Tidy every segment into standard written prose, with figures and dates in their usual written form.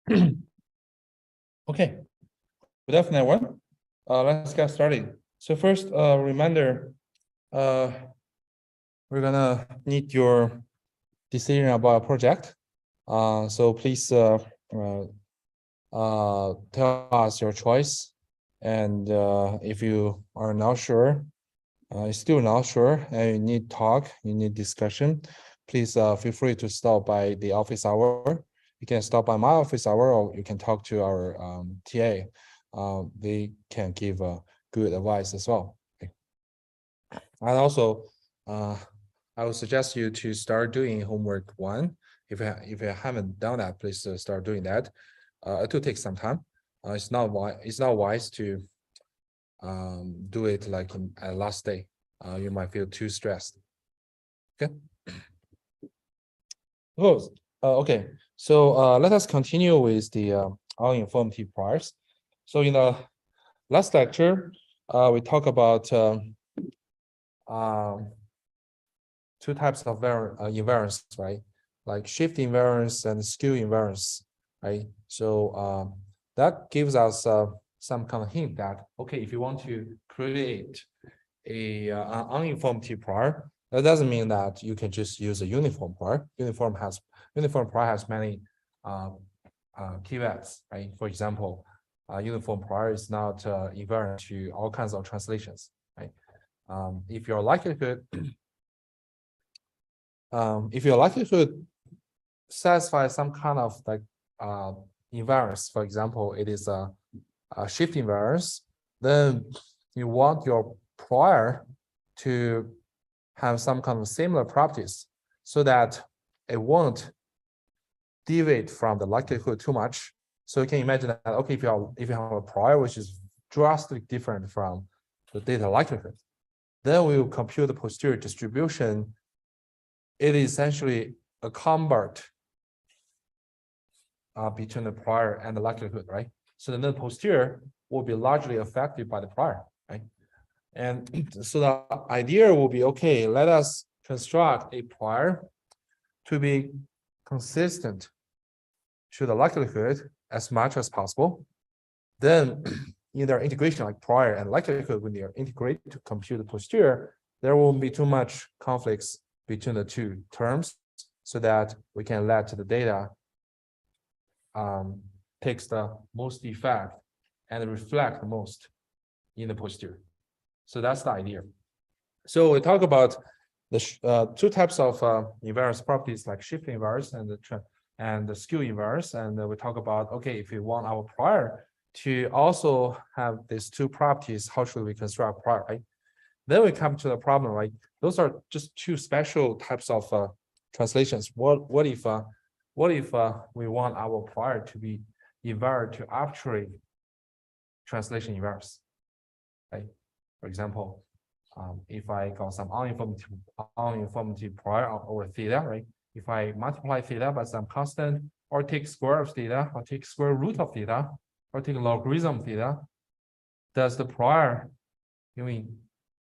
Okay, good afternoon, everyone. Let's get started. So first, reminder, we're gonna need your decision about a project. So please tell us your choice, and if you are not sure, still not sure, and you need talk, you need discussion, please feel free to stop by the office hour. You can stop by my office hour, or you can talk to our TA. They can give good advice as well. Okay. And also, I would suggest you to start doing homework 1. If you haven't done that, please start doing that. It will take some time. It's not wise to do it like at last day. You might feel too stressed. Okay. Okay. So let us continue with the uninformative parts. So in the last lecture, we talked about 2 types of invariance, right? Like shift invariance and skew invariance, right? So that gives us some kind of hint that, okay, if you want to create an uninformative prior, that doesn't mean that you can just use a uniform prior. Uniform prior has many keywords, right? For example, uniform prior is not invariant to all kinds of translations, right? If your likelihood satisfies some kind of like invariance, for example, it is a shift invariance, then you want your prior to have some kind of similar properties so that it won't deviate from the likelihood too much. So you can imagine that, okay, if you have a prior which is drastically different from the data likelihood, then we will compute the posterior distribution. It is essentially a convert between the prior and the likelihood, right? So then the posterior will be largely affected by the prior, right? And so the idea will be, okay, let us construct a prior to be consistent to the likelihood as much as possible. Then in their integration, like prior and likelihood, when they are integrated to compute the posterior, there won't be too much conflicts between the 2 terms, so that we can let the data takes the most effect and reflect the most in the posterior. So that's the idea. So we talk about the 2 types of invariance properties, like shift invariance and the skew invariance. And we talk about, okay, if we want our prior to also have these 2 properties, how should we construct prior, right? Then we come to the problem, right? Those are just 2 special types of translations. What if we want our prior to be invariant to arbitrary translation invariance, right? For example, if I got some uninformative prior over theta, right? If I multiply theta by some constant, or take square of theta, or take square root of theta, or take logarithm of theta, does the prior, we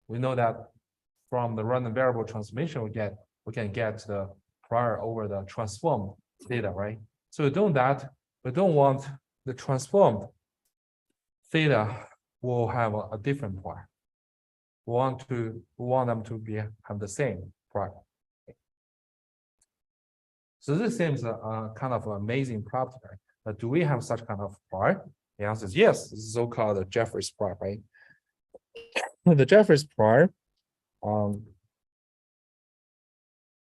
know that from the random variable transformation we can get the prior over the transformed theta, right? So we don't want the transformed theta will have a different prior. We want them to have the same prior. So this seems a kind of amazing property, right? But do we have such kind of prior? The answer is yes. This is so-called Jeffreys prior, right? The Jeffreys prior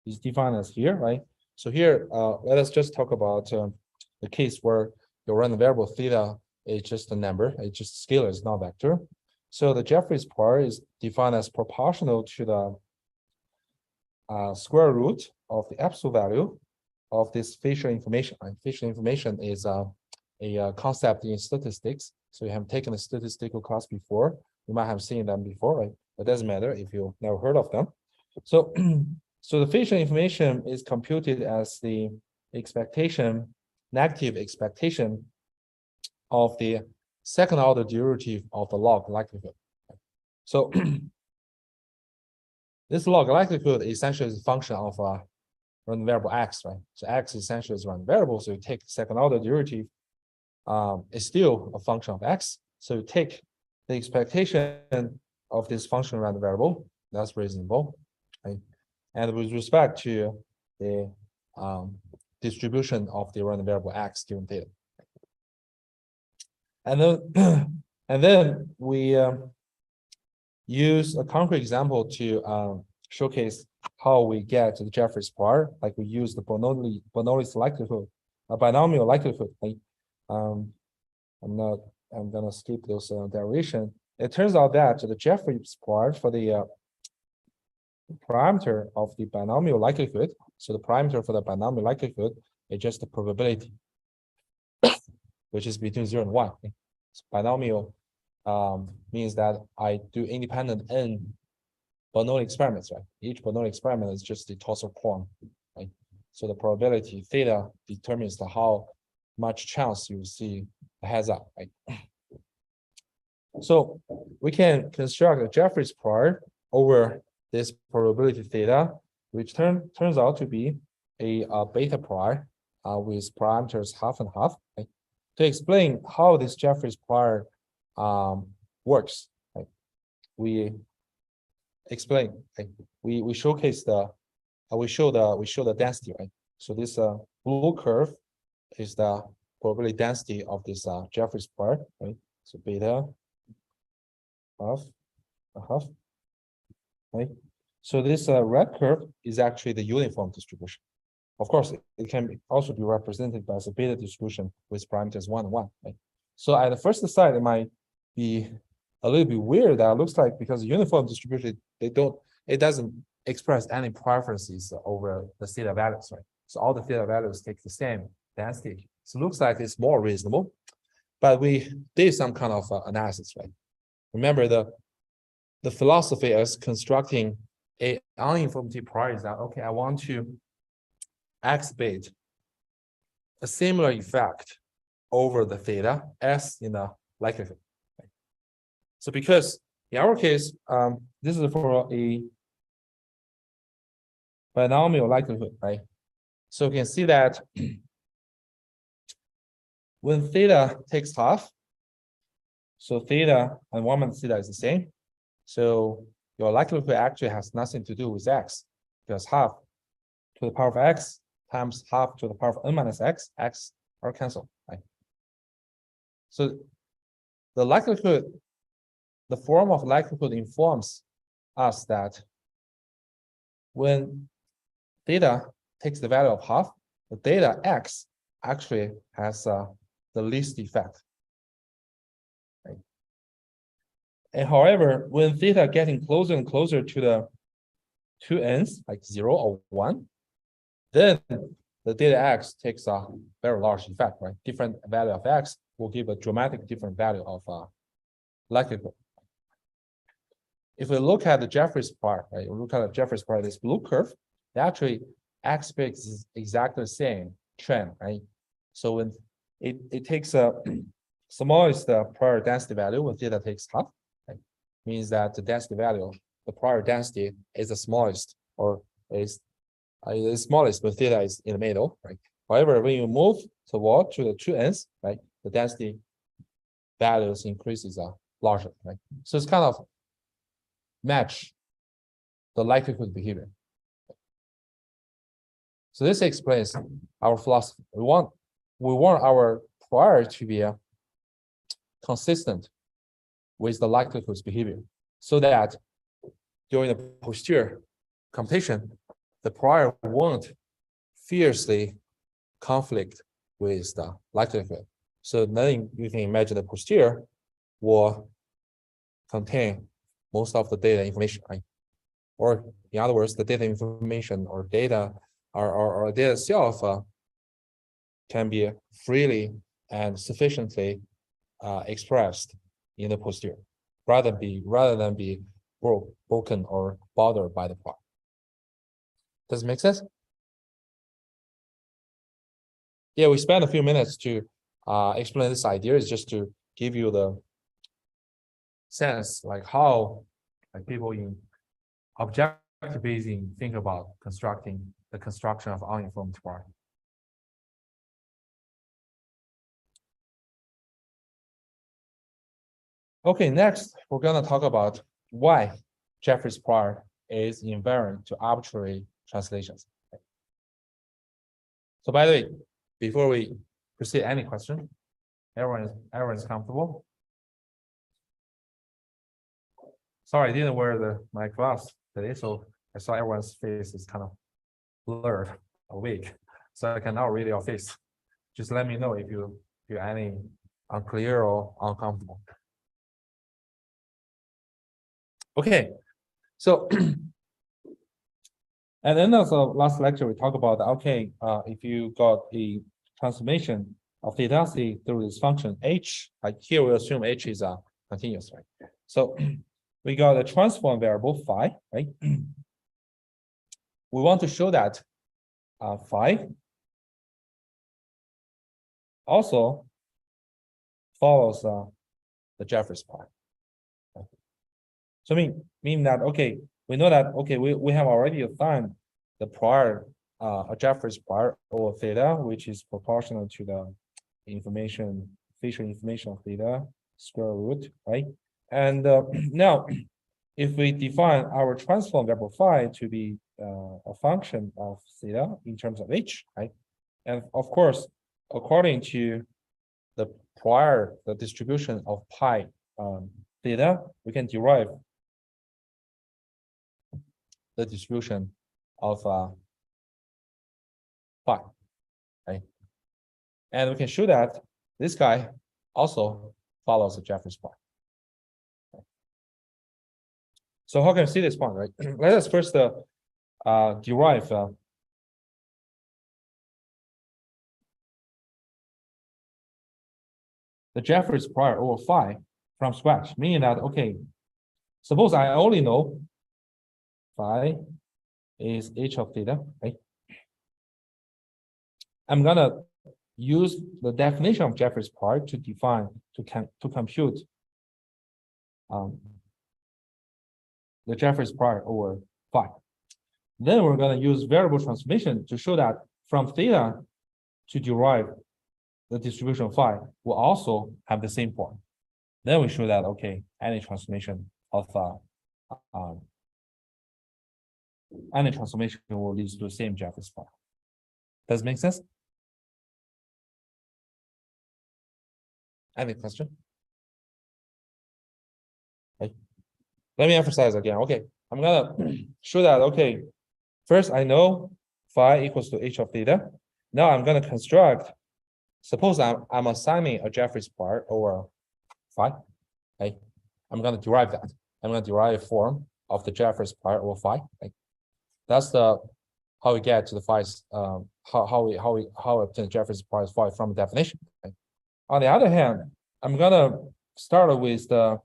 is defined as here, right? So here, let us just talk about the case where your random variable theta is just a number, it's just scalar, it's not vector. So the Jeffreys prior is defined as proportional to the square root of the absolute value of this facial information. And facial information is a concept in statistics. So you have taken a statistical class before. You might have seen them before, right? It doesn't matter if you never heard of them. So, so the facial information is computed as the negative expectation of the 2nd order derivative of the log likelihood. So this log likelihood essentially is a function of random variable x, right? So x essentially is random variable, so you take 2nd order derivative is still a function of x. So you take the expectation of this function random variable. That's reasonable. Right? And with respect to the distribution of the random variable x given theta. And then, and then we use a concrete example to showcase how we get to the Jeffreys prior. Like we use the Bernoulli's likelihood, a binomial likelihood. Like, I'm gonna skip those derivation. It turns out that the Jeffreys prior for the parameter of the binomial likelihood. So the parameter for the binomial likelihood is just the probability, which is between 0 and 1. So binomial means that I do independent n Bernoulli experiments, right? Each Bernoulli experiment is just the toss of coin, right? So the probability theta determines how much chance you see a heads up, right? So we can construct a Jeffreys prior over this probability theta, which turns out to be a beta prior with parameters half and half. Right? To explain how this Jeffreys prior works, right? We explain. Right? We showcase the we show the density, right? So this blue curve is the probability density of this Jeffreys prior, right? So beta half, right? So this red curve is actually the uniform distribution. Of course, it can also be represented by the beta distribution with parameters 1 and 1, right? So at the first sight, it might be a little bit weird. That looks like because the uniform distribution, it doesn't express any preferences over the theta values, right? So all the theta values take the same density. So it looks like it's more reasonable, but we did some kind of analysis, right? Remember the philosophy is constructing a uninformative prior is that, okay, I want to exhibit a similar effect over the theta as in the likelihood. So because in our case, this is for a binomial likelihood, right? So you can see that when theta takes half, so theta and 1 minus theta is the same. So your likelihood actually has nothing to do with x, because half to the power of x times half to the power of n minus x are canceled, right? So the likelihood, the form of likelihood informs us that when theta takes the value of half, the theta x actually has the least effect. Right? And however, when theta getting closer and closer to the two ends, like 0 or 1, then the theta x takes a very large effect, right? Different value of x will give a dramatic different value of likelihood. If we look at the Jeffreys part, right? We look at the Jeffreys part, this blue curve, actually x is exactly the same trend, right? So when it takes a smallest prior density value when theta takes half, right? Means that the density value, the prior density is the smallest, or is the smallest when theta is in the middle, right? However, when you move toward to the two ends, right, the density values increases larger, right? So it's kind of match the likelihood behavior. So this explains our philosophy. We want our prior to be consistent with the likelihood's behavior, so that during the posterior computation, the prior won't fiercely conflict with the likelihood. So then you can imagine the posterior will contain most of the data information, right? Or in other words, the data information or data or data itself can be freely and sufficiently expressed in the posterior, rather than be broken or bothered by the part. Does it make sense? Yeah, we spent a few minutes to explain this idea. Is just to give you the sense like how like people in objective Bayesian think about constructing the construction of uninformed part. Okay, next we're gonna talk about why Jeffreys prior is invariant to arbitrary translations. So by the way, before we proceed, any question? Everyone is comfortable? Sorry, I didn't wear my glass today, so I saw everyone's face is kind of blurred, awake, so I cannot read your face. Just let me know if you're any unclear or uncomfortable. Okay, so at the end of the last lecture, we talked about if you got a transformation of theta c through this function h, like here we assume h is continuous, right? So we got a transform variable phi, right? We want to show that phi also follows the Jeffreys prior. So mean that we know that we have already assigned the prior a Jeffreys prior over theta, which is proportional to the facial information of theta square root, right? And now, if we define our transform variable phi to be a function of theta in terms of h, right? And of course, according to the distribution of pi theta, we can derive the distribution of phi, right? And we can show that this guy also follows the Jeffreys prior. So how can we see this point, right? Let us first derive the Jeffreys prior over phi from scratch, meaning that suppose I only know phi is h of theta, right? I'm gonna use the definition of Jeffreys prior to define to compute the Jeffreys prior over phi. Then we're gonna use variable transformation to show that from theta to derive the distribution of phi will also have the same form. Then we show that any transformation of any transformation will lead to the same Jeffreys prior. Does it make sense? Any question? Okay. Let me emphasize again. I'm gonna show that first I know phi equals to h of theta. Now I'm gonna construct. Suppose I'm assigning a Jeffreys prior over phi. Okay, I'm gonna derive that. I'm gonna derive a form of the Jeffreys prior over phi. Okay. That's how we get to the phi's how we obtain Jeffreys prior phi from the definition. Okay. On the other hand, I'm gonna start with the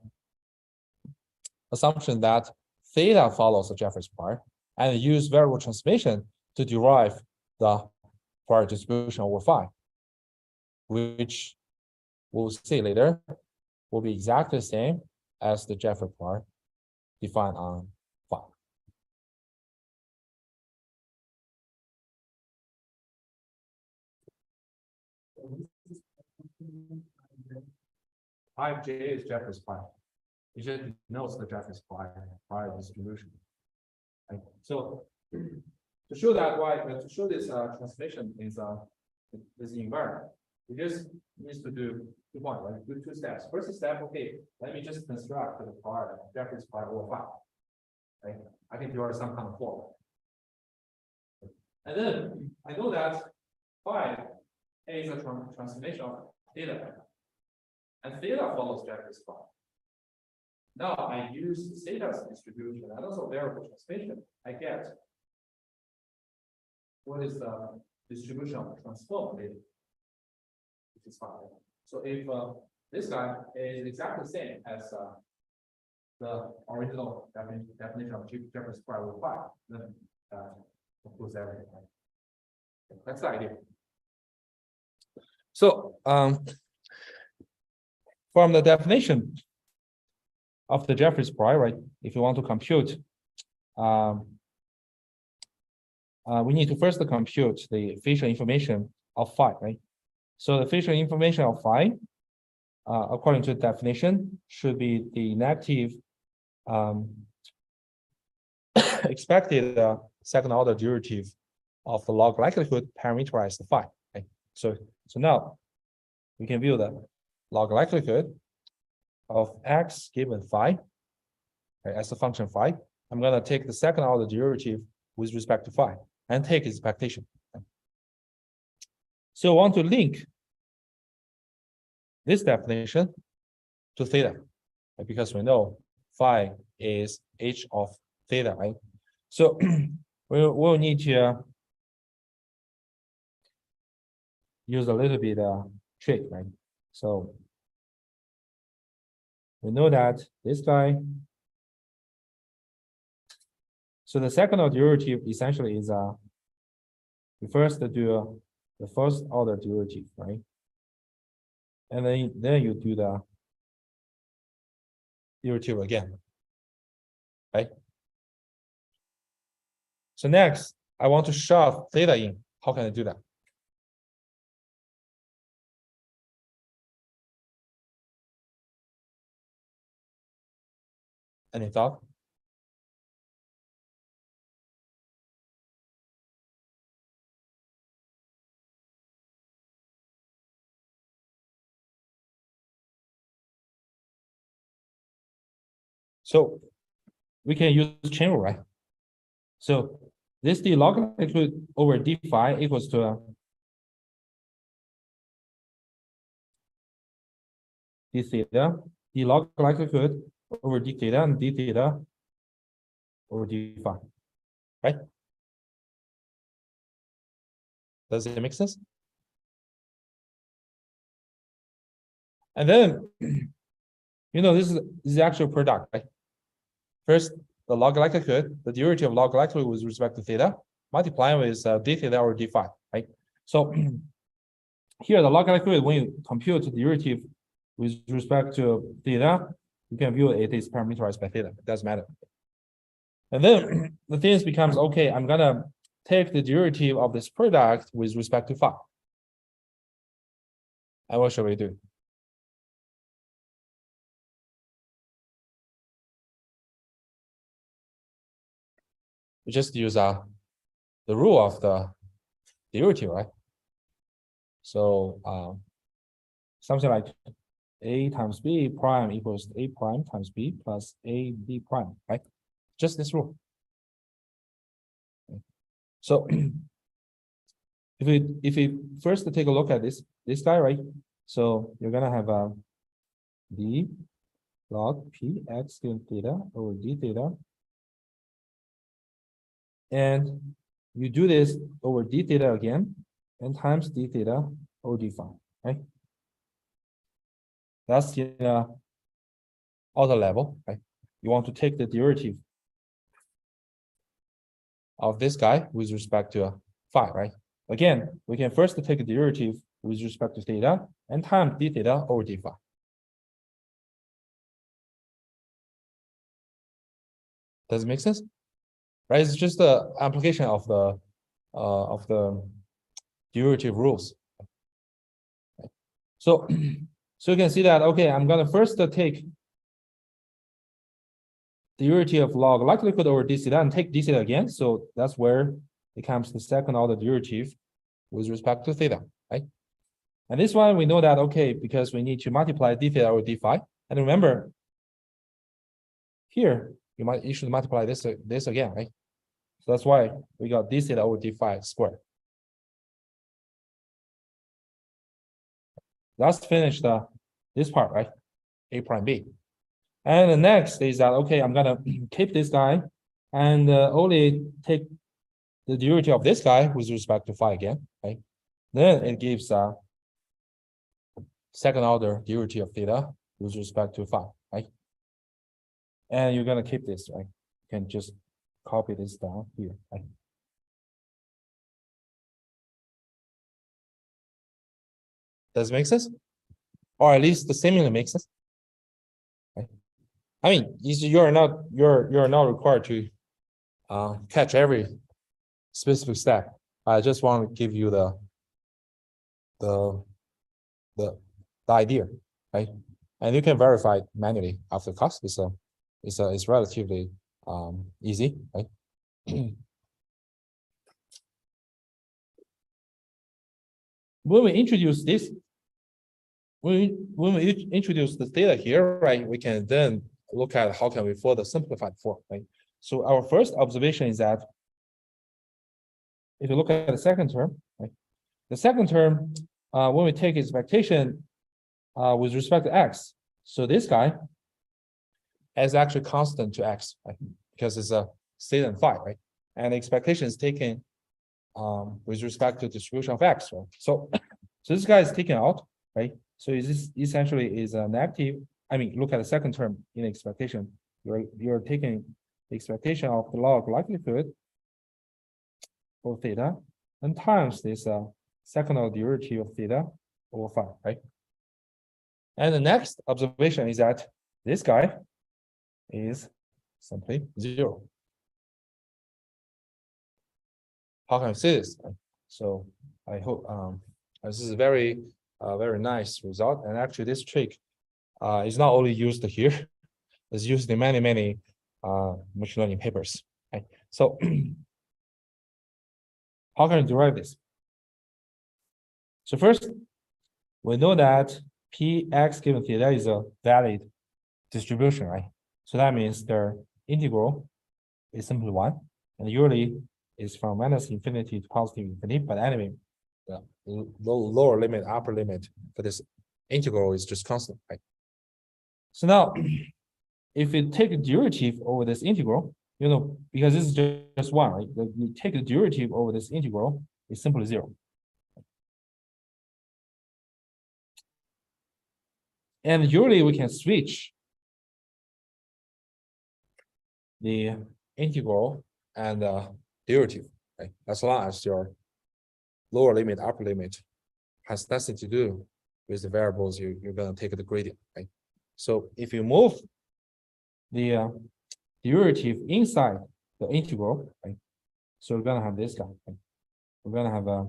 assumption that theta follows the Jeffreys prior and use variable transformation to derive the prior distribution over phi, which we'll see later will be exactly the same as the Jeffreys prior defined on phi. J is Jeffreys prior. It just knows the Jeffreys prior distribution. Right? So to show this transformation is invariant, we just need to do 2 points, right? Do 2 steps. First step, let me just construct the prior Jeffreys prior over phi. Right? I can derive some kind of form. And then I know that phi is a transformation of theta. And theta follows Jeffreys prior. Now I use theta's distribution and also variable transformation. I get what is the distribution of transform theta, which is phi. So if this guy is exactly the same as the original definition of Jeffreys prior with phi, then includes everything. That's the idea. So from the definition of the Jeffreys prior, right? If you want to compute, we need to first compute the facial information of phi, right? So the facial information of phi according to the definition, should be the negative expected second order derivative of the log likelihood parameterized phi. Okay. So now we can view the log likelihood of x given phi, okay, as a function phi. I'm going to take the second order derivative with respect to phi and take its expectation. Okay. So I want to link this definition to theta, right? Because we know phi is h of theta, right? So we'll need to use a little bit trick, right? So we know that this guy. So the second order derivative essentially is we first do the first order derivative, right? And then you do the derivative again, right? So next, I want to shove theta in. How can I do that? Any thought? So we can use chain rule, right? So this d log likelihood over d phi equals to d theta, d log likelihood over d theta and d theta over d phi, right? Does it make sense? And then, you know, this is the actual product, right? First, the log likelihood, the derivative of log likelihood with respect to theta, multiplying with d theta over d phi, right? So here, the log likelihood, when you compute the derivative with respect to theta, you can view it is parameterized by theta. It doesn't matter. And then the thing becomes, okay, I'm gonna take the derivative of this product with respect to phi. And what should we do? We just use the rule of the derivative, right? So something like a times b prime equals a prime times b plus a b prime, right? Just this rule. So if we first take a look at this guy, right? So you're gonna have d log p x given theta over d theta, and you do this over d theta again, and times d theta over d phi, right? That's the outer level, right? You want to take the derivative of this guy with respect to phi, right? Again, we can first take a derivative with respect to theta and times d theta over d phi. Does it make sense? Right? It's just the application of the derivative rules. So you can see that, okay, I'm gonna first take derivative of log likelihood over d theta and take d theta again. So that's where it comes the second order derivative with respect to theta, right? And this one we know that, okay, because we need to multiply d theta over d phi. And remember, here you should multiply this again, right? So that's why we got d theta over d phi squared. That's finished this part, right? A prime b. And the next is that, okay, I'm gonna keep this guy and only take the derivative of this guy with respect to phi again, right? Then it gives second order derivative of theta with respect to phi, right? And you're gonna keep this, right? You can just copy this down here, right? Does it make sense? Or at least the seemingly makes sense. Right? I mean, you're not required to catch every specific step. I just want to give you the idea, right? And you can verify it manually after class. It's relatively easy, right? When we introduce this, when we introduce the data here, right, we can then look at how can we further simplify the form, right? So our first observation is that if you look at the second term, right, the second term, when we take expectation with respect to x, so this guy is actually constant to x, right? Because it's a state and phi, right? And the expectation is taken with respect to distribution of x, right? So this guy is taken out, right? So this essentially is a negative. I mean, look at the second term in expectation. You're taking the expectation of the log likelihood for theta and times this second order derivative of theta over phi, right? And the next observation is that this guy is simply 0. How can I say this? So I hope this is a very nice result. And actually, this trick is not only used here; it's used in many machine learning papers. Okay? So how can I derive this? So first, we know that Px given theta is a valid distribution, right? So that means their integral is simply 1, and usually is from -infinity to positive infinity. But anyway, the lower limit, upper limit for this integral is just constant, right? So now, if you take a derivative over this integral, you know, because this is just 1, right? You take the derivative over this integral is simply 0. And usually we can switch the integral and derivative, right? As long as your lower limit, upper limit has nothing to do with the variables you're going to take the gradient, right? So if you move the derivative inside the integral, right? So we're going to have this guy, right? We're going to have a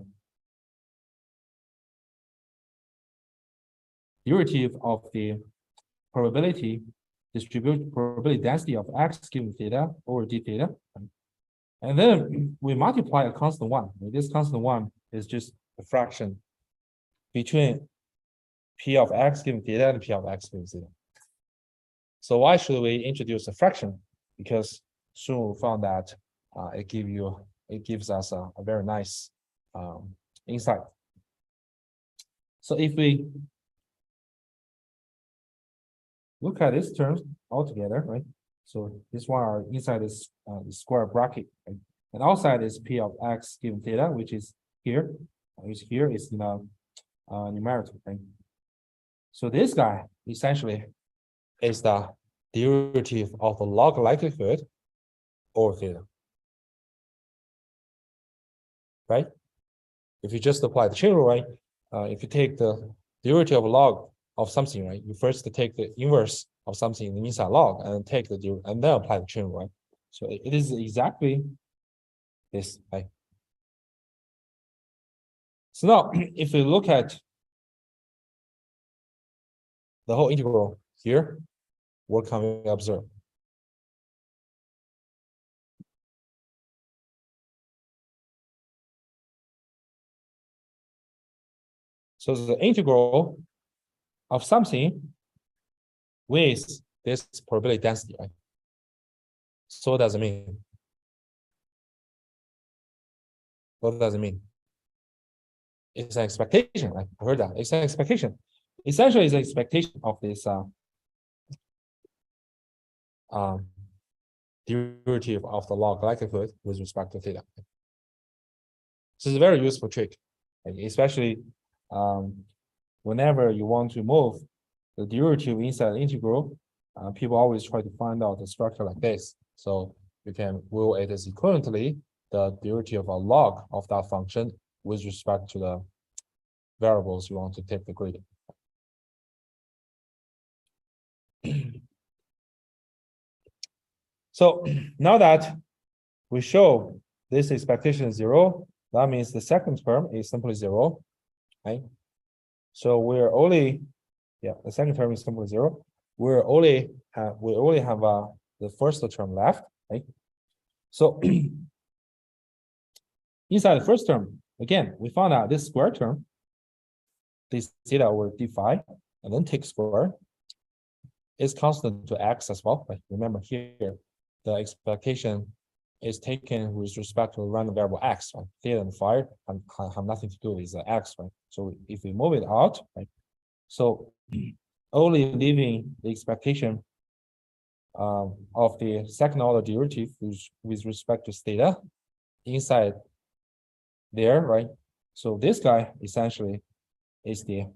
derivative of the probability density of x given theta over d theta. Right? And then we multiply a constant 1. This constant 1 is just a fraction between p of x given theta and p of x given theta. So why should we introduce a fraction? Because soon we found that it gives us a very nice insight. So if we look at these terms all together, right? So this one are inside this square bracket, right? And outside is p of x given theta, which is here, is numerator, right? So this guy essentially is the derivative of the log likelihood over theta, right? If you just apply the chain rule, right? If you take the derivative of log of something, right? You first take the inverse of something in the inside log and take the derivative and then apply the chain rule, right? So it is exactly this, right? So now, if we look at the whole integral here, what can we observe? So the integral of something with this probability density, right? So what does it mean? What does it mean? It's an expectation, right? I heard that. It's an expectation. Essentially, it's an expectation of this derivative of the log likelihood with respect to theta. This is a very useful trick, especially whenever you want to move the derivative inside the integral. People always try to find out the structure like this. So you can rule it as equivalently the derivative of a log of that function with respect to the variables you want to take the gradient. So now that we show this expectation is 0, that means the second term is simply 0, right? So we're only Yeah, the second term is simply 0. We only have the first term left, right? So inside the first term, again, we found out this square term, this theta over d phi, and then take square is constant to x as well. Right? Remember here, the expectation is taken with respect to a random variable x, right? Theta and phi have nothing to do with the x, right? So if we move it out, right? So only leaving the expectation of the second order derivative with respect to theta inside there, right? So this guy essentially is the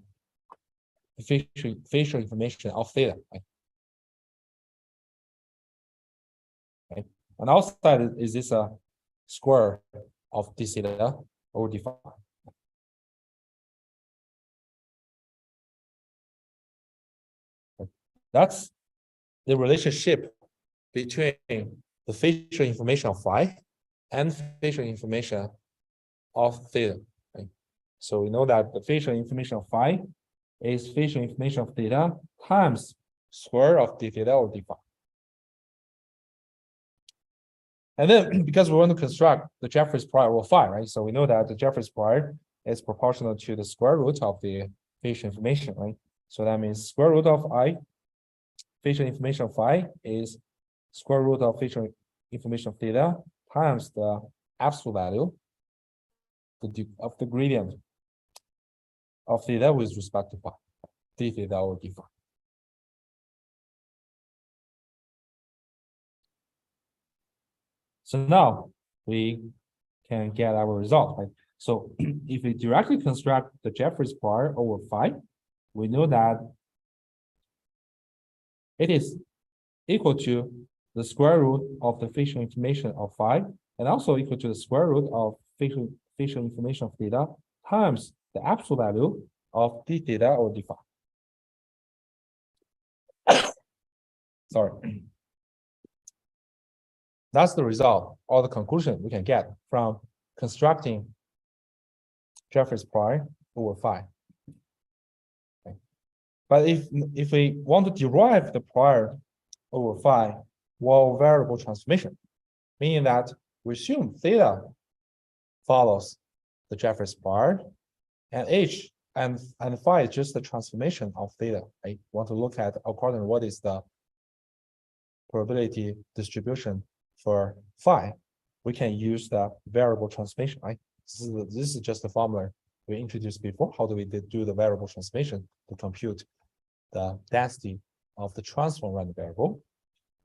facial information of theta, right? Okay. And outside is this a square of d theta over d phi. That's the relationship between the facial information of phi and facial information of theta. Right? So we know that the facial information of phi is facial information of theta times square of d theta or d phi. And then because we want to construct the Jeffreys prior of phi, right? So we know that the Jeffreys prior is proportional to the square root of the facial information, right? So that means square root of I facial information of phi is square root of facial information of theta times the absolute value of the gradient of theta with respect to phi, d theta or d phi. So now we can get our result, right? So if we directly construct the Jeffreys prior over phi, we know that it is equal to the square root of the facial information of phi, and also equal to the square root of facial information of theta times the absolute value of d theta or d phi. Sorry. That's the result or the conclusion we can get from constructing Jeffreys prior over phi. Okay. But if we want to derive the prior over phi while variable transformation, meaning that we assume theta follows the Jeffreys prior, and h and phi is just the transformation of theta. I want to look at according to what is the probability distribution for phi. We can use the variable transformation, right? This is just the formula we introduced before. How do we do the variable transformation to compute the density of the transform random variable?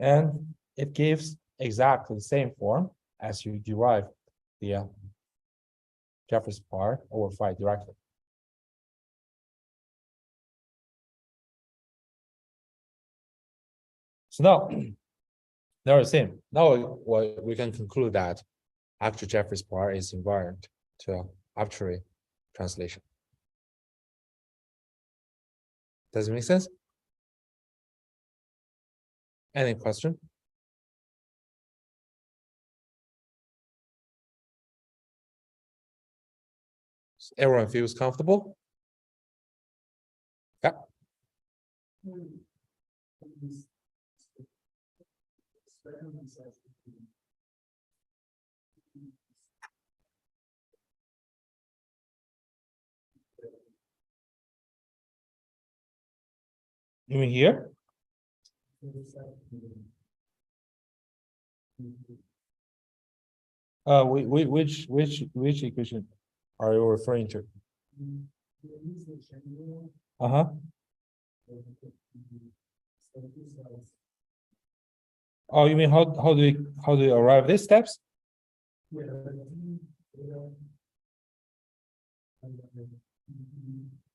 And it gives exactly the same form as you derive the Jeffreys prior over phi directly. So now they're the same. Now we can conclude that actual Jeffreys prior is invariant to arbitrary translation. Does it make sense? Any question? Everyone feels comfortable? Yeah. You mean here? Which equation are you referring to? Uh-huh. Oh, you mean how do you arrive these steps?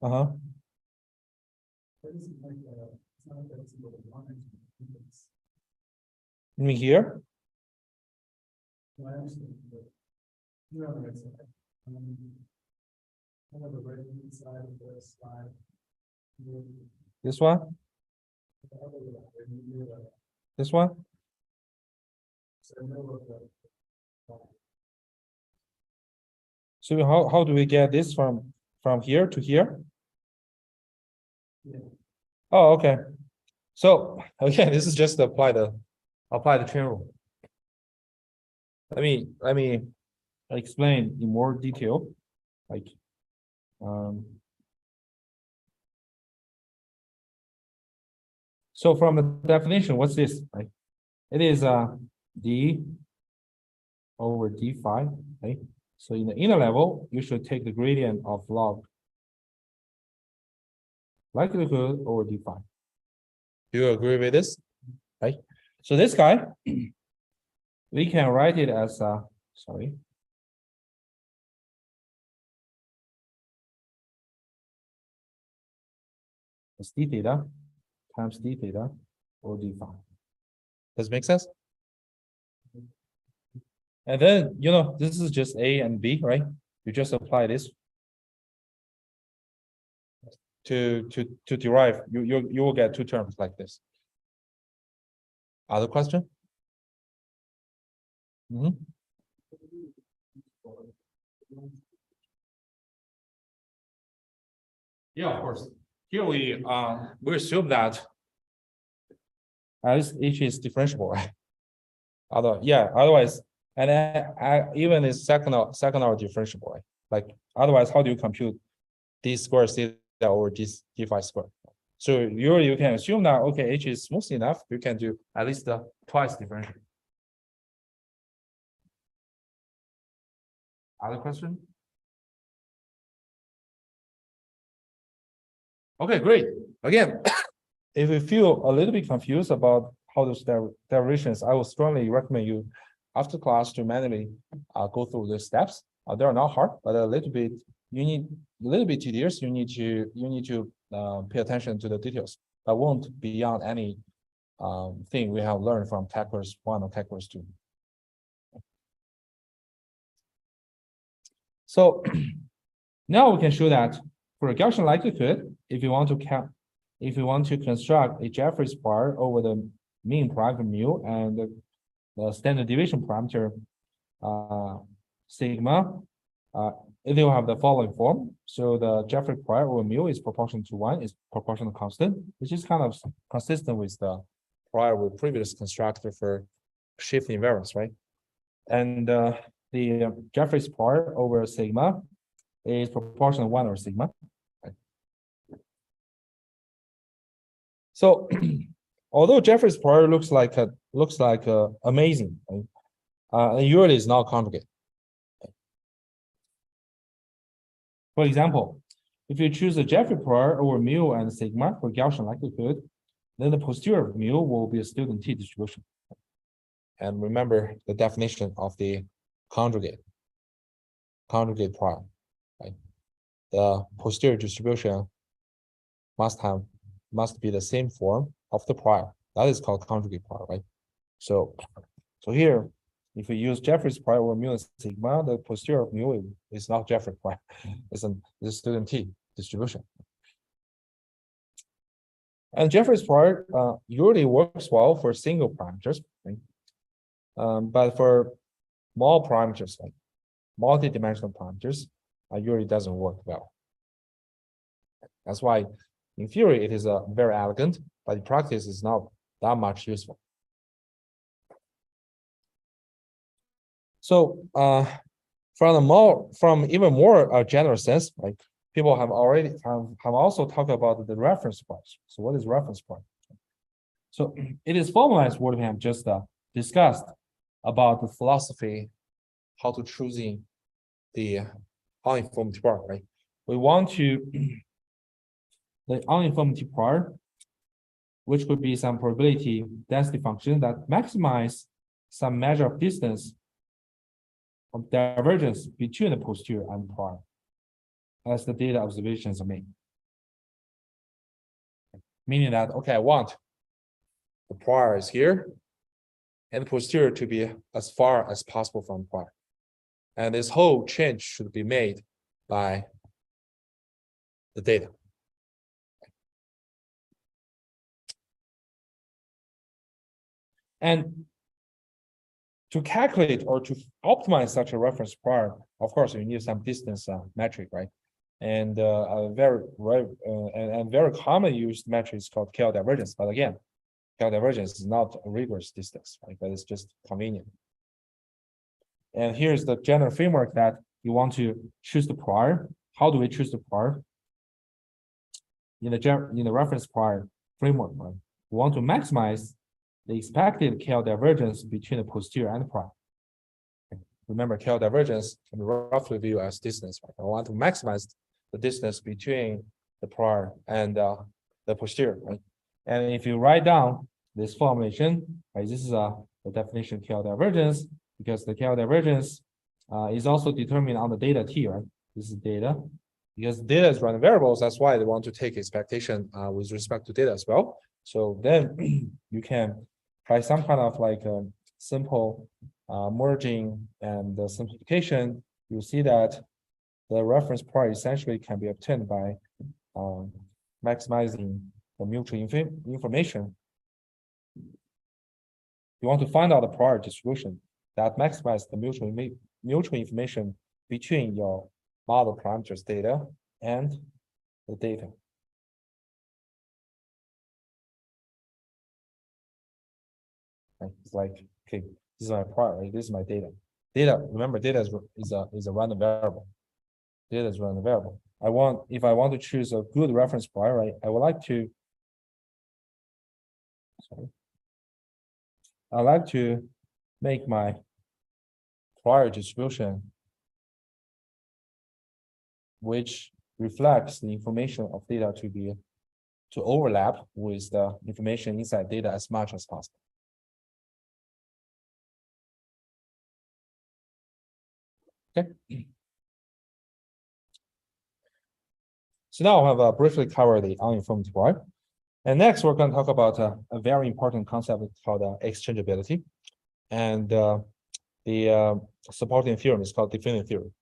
Uh-huh. You mean here? This one? This one? So how do we get this from here to here? Oh, okay. So again, this is just to apply the chain rule. Let me explain in more detail. Like so from the definition, what's this? Right? It is d over d phi, right? So in the inner level, you should take the gradient of log likelihood over d phi. Do you agree with this? Right? So this guy, we can write it as sorry. It's d theta times d theta or d phi. Does it make sense? And then, you know, this is just A and B, right? You just apply this to derive. You will get two terms like this. Other question? Yeah, of course. Here we assume that as H is differentiable, right? Otherwise, and then even is second order differentiable, right? Like otherwise, how do you compute d squared theta over d phi squared? So you can assume that okay, H is smooth enough, you can do at least twice differential. Other question? Okay, great. Again, if you feel a little bit confused about how those derivations, I would strongly recommend you after class to manually go through the steps. They are not hard, but a little bit you need a little bit tedious. You need to pay attention to the details. But won't beyond any thing we have learned from calculus 1 or calculus 2. So now we can show that for a Gaussian likelihood, if you want to construct a Jeffreys bar over the mean parameter mu and the standard deviation parameter sigma, it will have the following form. So the Jeffrey bar over mu is proportional to 1, is proportional constant, which is kind of consistent with the prior we previously constructed for shift invariance, right? And the Jeffrey's bar over sigma is proportional 1 over sigma. Right? So although Jeffrey's bar looks like amazing, right? Usually is not conjugate. For example, if you choose a Jeffrey bar over mu and sigma for Gaussian likelihood, then the posterior of mu will be a student T distribution. And remember the definition of the conjugate prior, right? The posterior distribution must be the same form of the prior. That is called conjugate prior, right? So here, if we use Jeffrey's prior over mu and sigma, the posterior of mu is not Jeffrey prior. It's a student T distribution. And Jeffrey's prior usually works well for single parameters, right? But for small parameters, like multi-dimensional parameters, usually doesn't work well. That's why, in theory, it is very elegant, but in practice, it's not that much useful. So, from even more general sense, like people have also talked about the reference price. So, what is reference price? So, it is formalized what we have just discussed about the philosophy, how to choosing the uninformed bar, right? We want to the uninformed part, which could be some probability density function that maximize some measure of distance of divergence between the posterior and prior as the data observations are made. Meaning that, okay, I want the prior is here and the posterior to be as far as possible from prior. And this whole change should be made by the data. And to calculate or to optimize such a reference prior, of course, you need some distance metric, right? And a very common used metric is called KL divergence. But again, KL divergence is not a rigorous distance, right? But it's just convenient. And here's the general framework that you want to choose the prior. How do we choose the prior? In the reference prior framework, right? We want to maximize the expected KL divergence between the posterior and the prior. Remember, KL divergence can be roughly viewed as distance, right? I want to maximize the distance between the prior and the posterior, right? And if you write down this formulation, right, this is the definition of KL divergence, because the KL divergence is also determined on the data T, right? This is data. Because data is random variables, that's why they want to take expectation with respect to data as well. So then you can try some kind of like a simple merging and the simplification. You see that the reference prior essentially can be obtained by maximizing the mutual information. You want to find out the prior distribution that maximizes the mutual information between your model parameters data and the data. It's like, okay, this is my prior, right? This is my data. Data, remember, data is a random variable. Data is random variable. If I want to choose a good reference prior, right? I like to make my prior distribution which reflects the information of data to overlap with the information inside data as much as possible. Okay. So now I have briefly covered the uninformed prior. And next, we're going to talk about a very important concept called exchangeability. And the supporting theorem is called definitive theorem.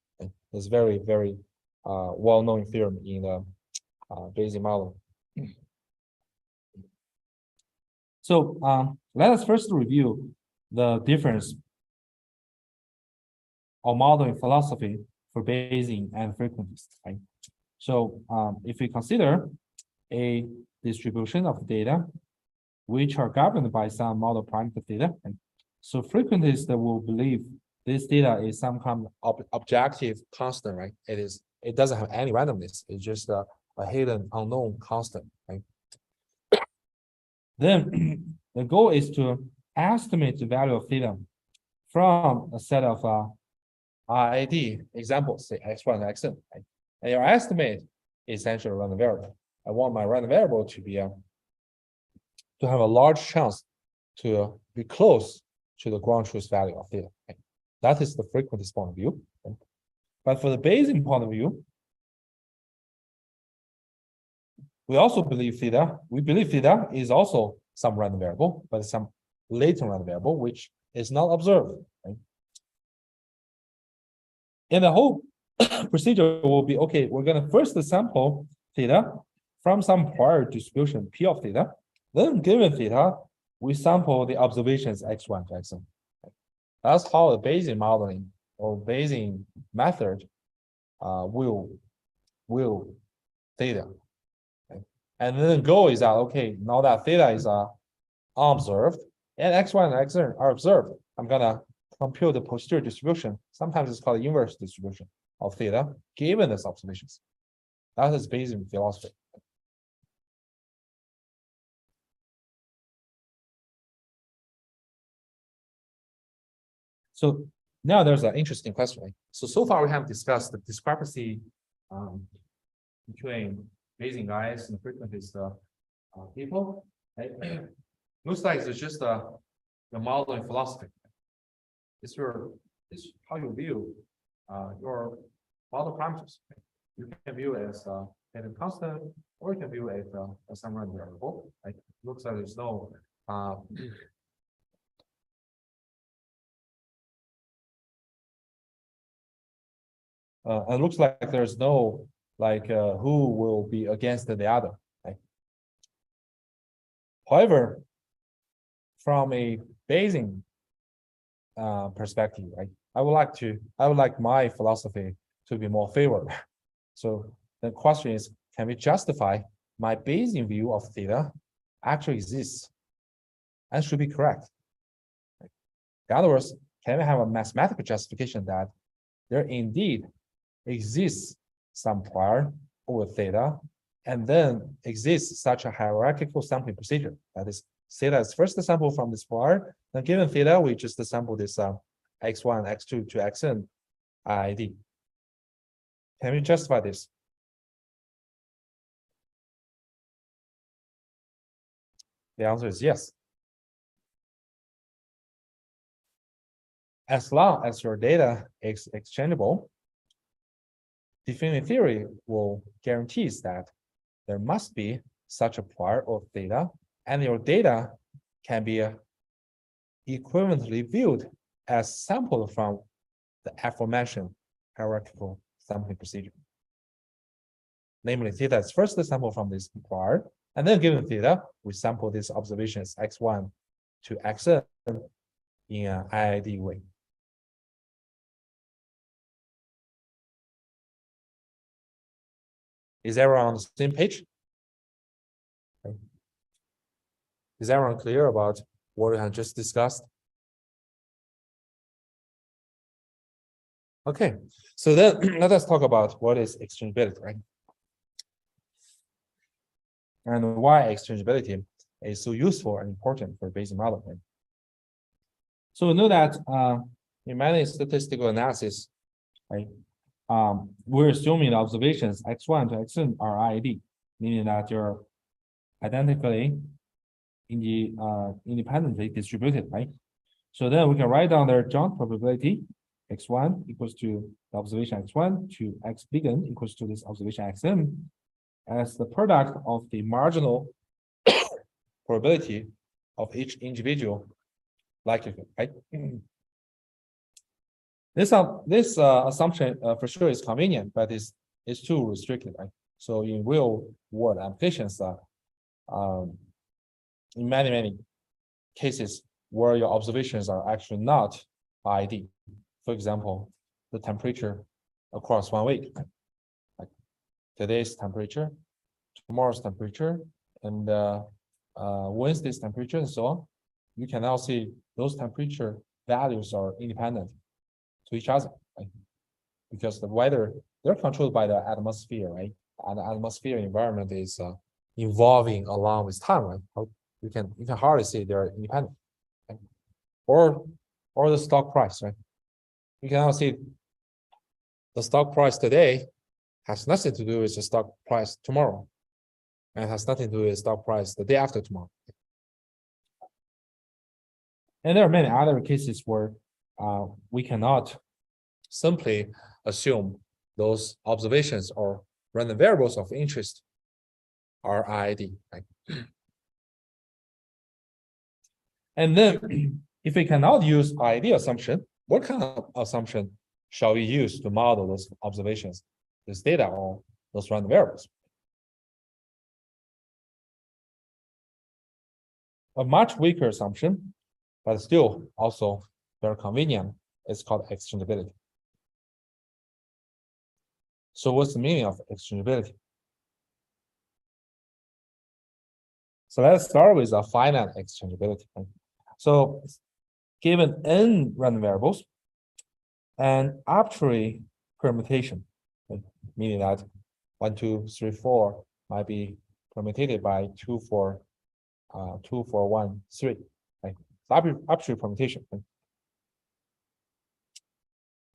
It's very, very well-known theorem in the Bayesian model. So let us first review the difference of modeling philosophy for Bayesian and frequentist. Right? So if we consider a distribution of data which are governed by some model parameter data, and so frequentists will believe this data is some kind of objective constant, right? It doesn't have any randomness. It's just a hidden unknown constant, right? Then the goal is to estimate the value of theta from a set of RAD examples, say x1 and xn, right? And your estimate is essentially a random variable. I want my random variable to be to have a large chance to be close to the ground truth value of theta. Right? That is the frequentist point of view. Right? But for the Bayesian point of view, we also believe theta. We believe theta is also some random variable, but some latent random variable which is not observed. Right? And the whole procedure will be, okay, we're going to first sample theta from some prior distribution P of theta. Then given theta, we sample the observations x1 to xn. That's how the Bayesian modeling or Bayesian method will theta. Okay? And then the goal is that, okay, now that theta is unobserved and x1 and xn are observed, I'm gonna compute the posterior distribution. Sometimes it's called the inverse distribution of theta given these observations. That is Bayesian philosophy. So now there's an interesting question. Right? So far we have discussed the discrepancy between Bayesian guys and frequentist people. Right? Looks like it's just the modeling philosophy. This is how you view your model parameters. Right? You can view it as hidden constant, or you can view it as some random variable. Right? It looks like there's no it looks like there's no who will be against the other. Right? However, from a Bayesian perspective, right, I would like my philosophy to be more favorable. So The question is, can we justify my Bayesian view of theta actually exists and should be correct? In other words, can we have a mathematical justification that there indeed exists some prior over theta, and then exists such a hierarchical sampling procedure? That is, theta is first sample from this prior, then given theta, we just sample this x1, x2 to xn IID. Can we justify this? The answer is yes. As long as your data is exchangeable, defining theory will guarantees that there must be such a prior of theta, and your data can be equivalently viewed as sampled from the aforementioned hierarchical sampling procedure. Namely, theta is first the sample from this prior, and then given theta, we sample these observations x1 to xn in an IID way. Is everyone on the same page? Okay. Is everyone clear about what we have just discussed? Okay, so then let us talk about what is exchangeability, right? And why exchangeability is so useful and important for Bayesian model, right? So we know that in many statistical analysis, right, we're assuming the observations x1 to xn are IID, meaning that they're identically independently distributed, right? So then we can write down their joint probability x1 equals to the observation x1 to x bign equals to this observation xn as the product of the marginal probability of each individual likelihood, right? This assumption for sure is convenient, but it's too restricted, right? So in real world applications, in many cases where your observations are actually not IID. For example, the temperature across 1 week, like today's temperature, tomorrow's temperature, and Wednesday's temperature, and so on. You can now see those temperature values are independent to each other, right? Because the weather, they're controlled by the atmosphere, right? And the atmosphere environment is evolving along with time, right? You can hardly say they're independent, right? Or the stock price, right? You can now see the stock price today has nothing to do with the stock price tomorrow, and has nothing to do with the stock price the day after tomorrow. And there are many other cases where we cannot simply assume those observations or random variables of interest are IID, right? And then if we cannot use IID assumption, what kind of assumption shall we use to model those observations, this data, or those random variables? A much weaker assumption, but still also very convenient, is called exchangeability. So what's the meaning of exchangeability? So let's start with a finite exchangeability. So given n random variables and arbitrary permutation, meaning that 1, 2, 3, 4 might be permutated by 2, 4, 1, 3. Right? Arbitrary permutation.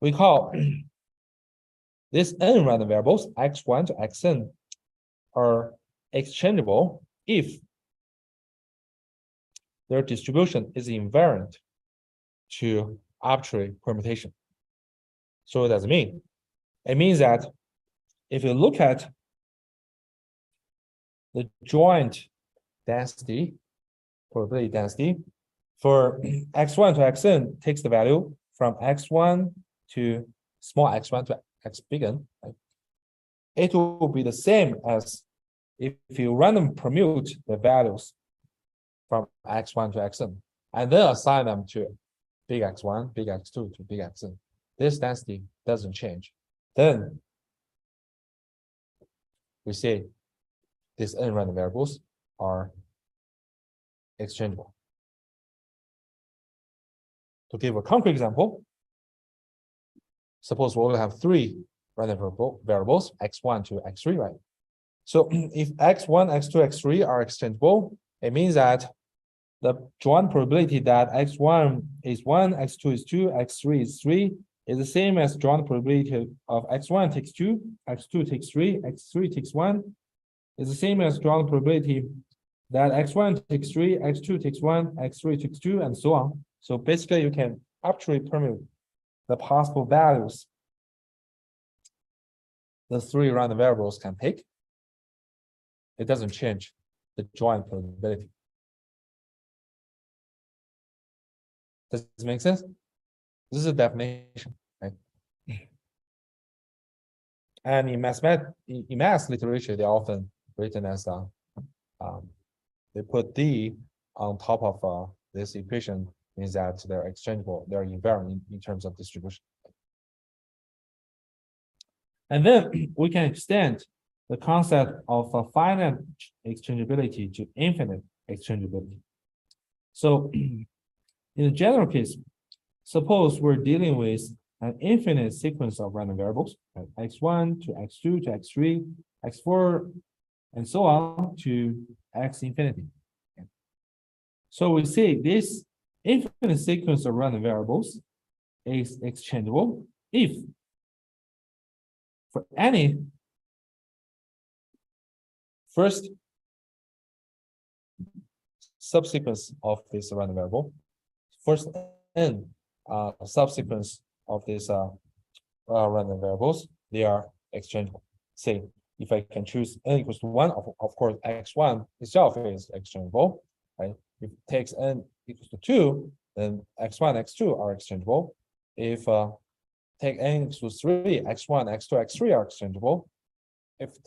We call these n random variables x1 to xn are exchangeable if their distribution is invariant to arbitrary permutation. So what does it mean? It means that if you look at the joint density, probability density, for x1 to xn takes the value from x1 to small x1 to x bign, right? It will be the same as if you random permute the values from x1 to xn, and then assign them to big X1, big X2 to big Xn. This density doesn't change. Then we say these n random variables are exchangeable. To give a concrete example, suppose we will have 3 random variables, x1 to x3, right? So if x1, x2, x3 are exchangeable, it means that the joint probability that x1 is 1, x2 is 2, x3 is 3 is the same as joint probability of x1 takes 2, x2 takes 3, x3 takes 1 is the same as joint probability that x1 takes 3, x2 takes 1, x3 takes 2, and so on. So basically, you can arbitrarily permute the possible values the 3 random variables can take. It doesn't change the joint probability. Does this make sense? This is a definition, right? And in math literature, they're often written as they put D on top of this equation, means that they're exchangeable, they're invariant in terms of distribution. And then we can extend the concept of a finite exchangeability to infinite exchangeability. So in the general case, suppose we're dealing with an infinite sequence of random variables, x1 to x2 to x3, x4, and so on to x infinity. So we say this infinite sequence of random variables is exchangeable if for any first subsequence of this random variable, first n subsequence of these random variables, they are exchangeable. Say, if I can choose n equals to 1, of course, x1 itself is exchangeable, right? If it takes n equals to 2, then x1, x2 are exchangeable. If take n equals to 3, x1, x2, x3 are exchangeable. If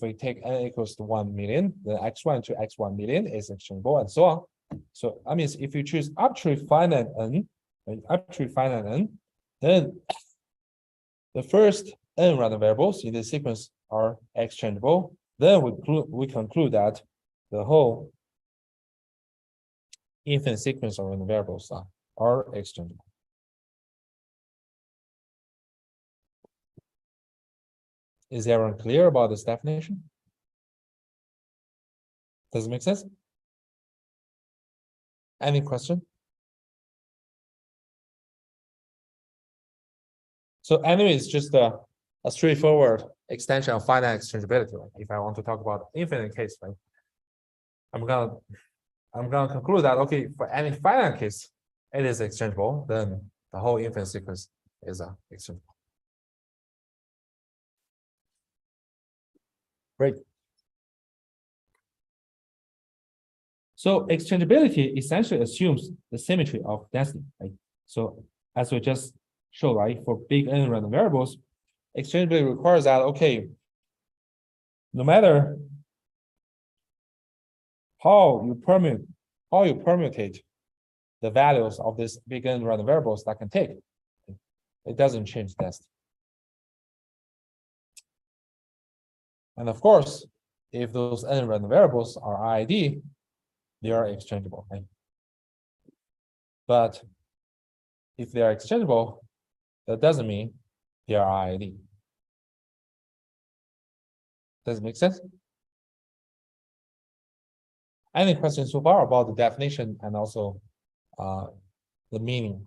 we take n equals to 1 million, then x1 to x1 million is exchangeable, and so on. So that means if you choose arbitrary finite n, then the first n random variables in this sequence are exchangeable. Then we conclude that the whole infinite sequence of random variables are exchangeable. Is everyone clear about this definition? Does it make sense? Any question? So anyway, it's just a straightforward extension of finite exchangeability. Right? If I want to talk about infinite case, right? I'm gonna conclude that okay, for any finite case, it is exchangeable, then the whole infinite sequence is exchangeable. Great. So exchangeability essentially assumes the symmetry of density, right? So as we just showed, right, for big n random variables, exchangeability requires that okay, no matter how you permutate the values of this big n random variables that can take, it doesn't change density. And of course, if those n random variables are IID, they are exchangeable. Right? But if they are exchangeable, that doesn't mean they are IID. Does it make sense? Any questions so far about the definition and also the meaning?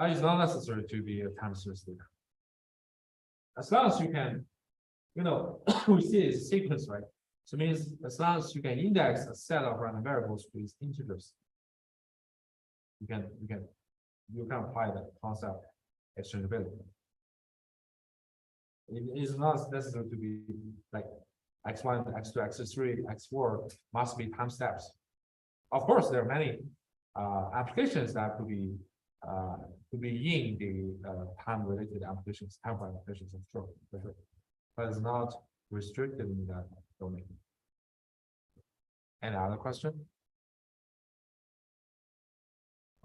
It's not necessary to be a time series data. As long as you can, we see it's a sequence, right? So it means as long as you can index a set of random variables with integers, you can apply the concept exchangeability. It is not necessary to be like x1, x2, x3, x4 must be time steps. Of course, there are many applications that could be in the time-related applications, time-frame applications, I'm sure, but it's not restricted in that domain. Any other question?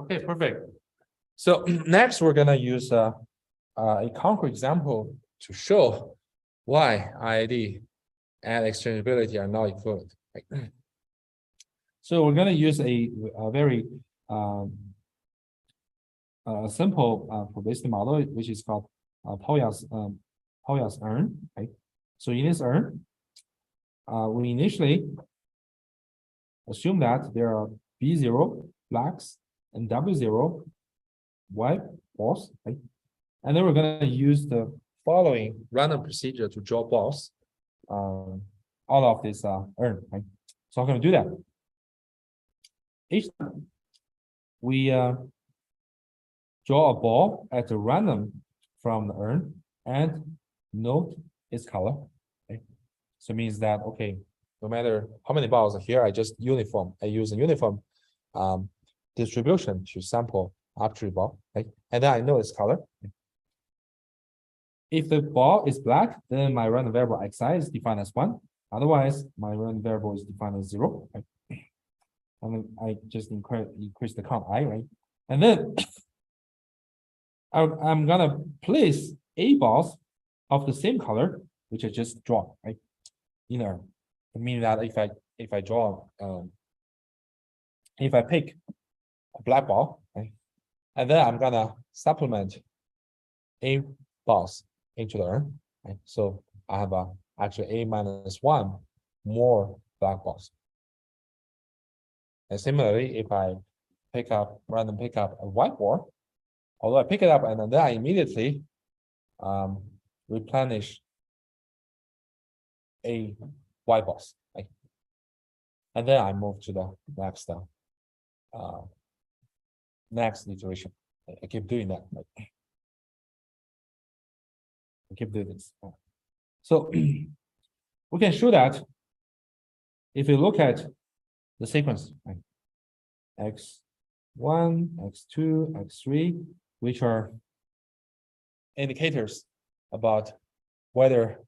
Okay, perfect. So next, we're gonna use a concrete example to show why IID and exchangeability are not equivalent. Right? So we're gonna use a very simple probabilistic model, which is called Paul's urn. Right? So in this urn, we initially assume that there are B0 blacks and W0 white balls, right? And then we're going to use the following random procedure to draw balls out of this urn, right? So I'm going to do that. Each time we draw a ball at a random from the urn and note its color. Okay? So it means that, okay, no matter how many balls are here, I use a uniform distribution to sample arbitrary ball, right? And then I know its color. If the ball is black, then my random variable xi is defined as 1. Otherwise, my random variable is defined as 0. Right? And then I just increase the count I, right? And then I'm gonna place A balls of the same color, which I just draw, right? Meaning that if I draw if I pick a black ball, right, and then I'm gonna supplement A balls into the urn, right? So I have actually A minus 1 more black balls. And similarly, if I random pick up a white ball, although I pick it up and then I immediately replenish A white balls, right? And then I move to the next iteration. I keep doing that. Right? I keep doing this. So we can show that if you look at the sequence, right? X1, X2, X3, which are indicators about whether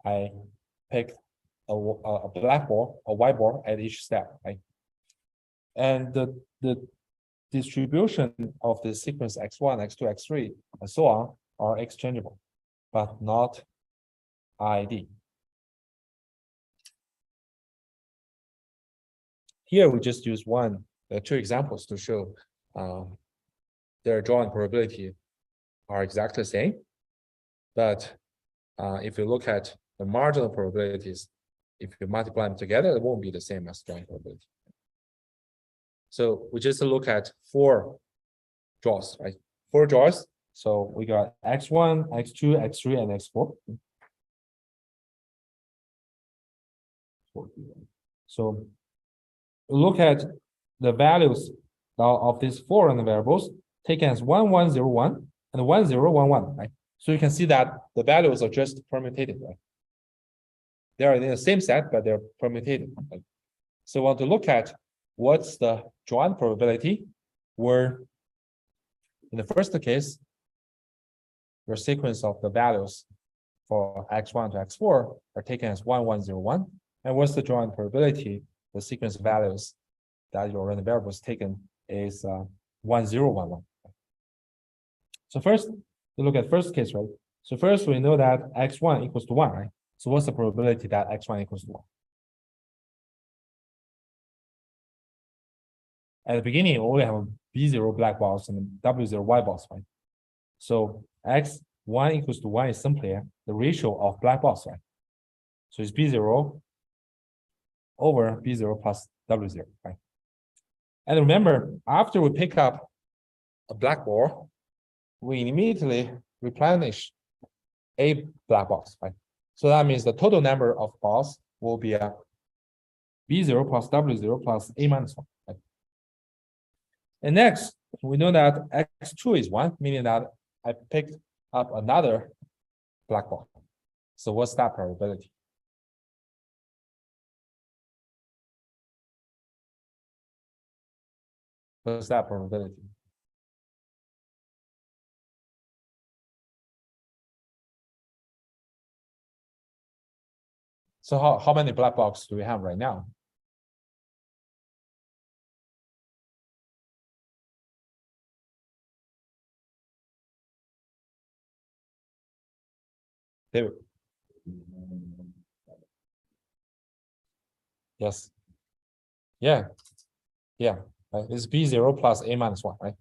I pick a black ball, a white ball at each step, right? And the distribution of the sequence X1, X2, X3, and so on are exchangeable, but not IID. Here we just use two examples to show their drawing probability are exactly the same. But if you look at the marginal probabilities, if you multiply them together, it won't be the same as drawing probability. So we just look at 4 draws, right? 4 draws. So we got X1, X2, X3, and X4. So look at the values of these 4 random variables taken as 1, 1, 0, 1, and 1, 0, 1, 1, right? So you can see that the values are just permutated, right? They are in the same set, but they're permutated. Right? So we want to look at what's the joint probability where in the first case, your sequence of the values for X1 to X4 are taken as 1, 1, 0, 1. And what's the joint probability? The sequence of values that your random variable is taken is 1, 0, 1, 1. So first, we look at first case, right? So first we know that X1 equals to 1, right? So what's the probability that X1 equals to 1? At the beginning, we only have B0 black balls and W0 white balls, right? So X1 equals to 1 is simply the ratio of black balls, right? So it's B0 over B0 plus W0, right? And remember, after we pick up a black ball, we immediately replenish A black balls, right? So that means the total number of balls will be B0 plus W0 plus A minus 1, right? And next, we know that X2 is 1, meaning that I picked up another black ball. So what's that probability? What's that probability? So how many black boxes do we have right now? David. Yes. Yeah. Yeah. Right. It's B0 plus A minus 1, right?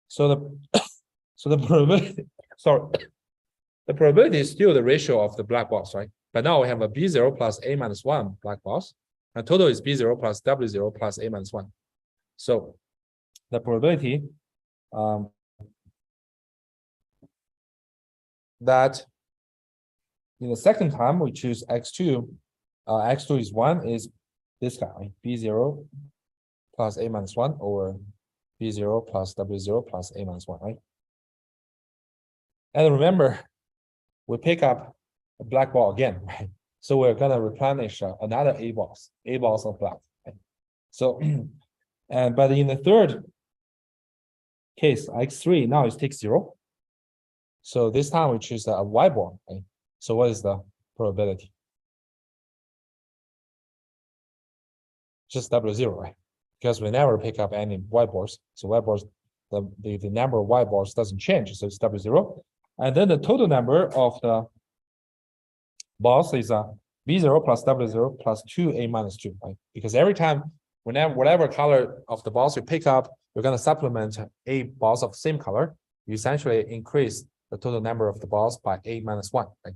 So the so the probability, sorry, the probability is still the ratio of the black box, right? But now we have a B0 plus A minus 1 black box. And total is B0 plus W0 plus A minus 1. So the probability that in the second time we choose X2, X2 is 1 is this guy, right? B0 plus A minus 1 over B0 plus W0 plus A minus 1, right? And remember, we pick up a black ball again, right? So we're gonna replenish another A balls of black. Right? So, but in the third case, X3, now it takes 0. So this time we choose a Y ball, right? So what is the probability? Just W0, right? Because we never pick up any Y balls. So Y balls, the number of Y balls doesn't change, so it's W0. And then the total number of the balls is B0 plus W0 plus 2A minus 2, right? Because every time, whatever color of the balls you pick up, you're going to supplement A balls of the same color. You essentially increase the total number of the balls by A minus 1, right?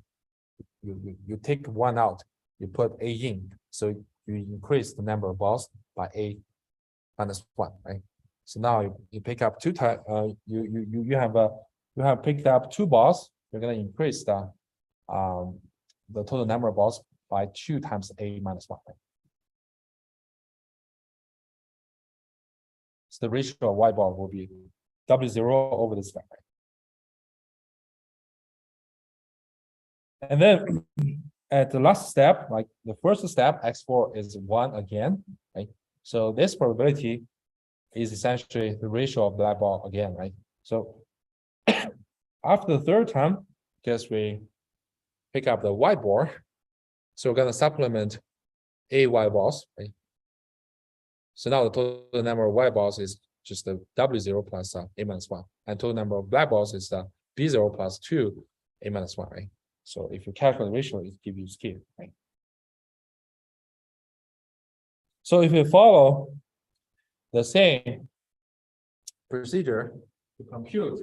You take 1 out, you put A in, so you increase the number of balls by A minus 1, right? So now you pick up two times, you have picked up 2 balls, you're going to increase the total number of balls by 2 times A minus 1. Right? So the ratio of Y ball will be W0 over this guy. Right? And then at the last step, like the first step, X4 is 1 again, right? So this probability is essentially the ratio of black ball again, right? So after the third time, because we pick up the white ball, so we're going to supplement A Y balls, right? So now the total number of white balls is just the W0 plus A minus 1. And total number of black balls is B0 plus 2 A minus 1, right? So if you calculate the ratio, it gives you scale, right? So if you follow the same procedure to compute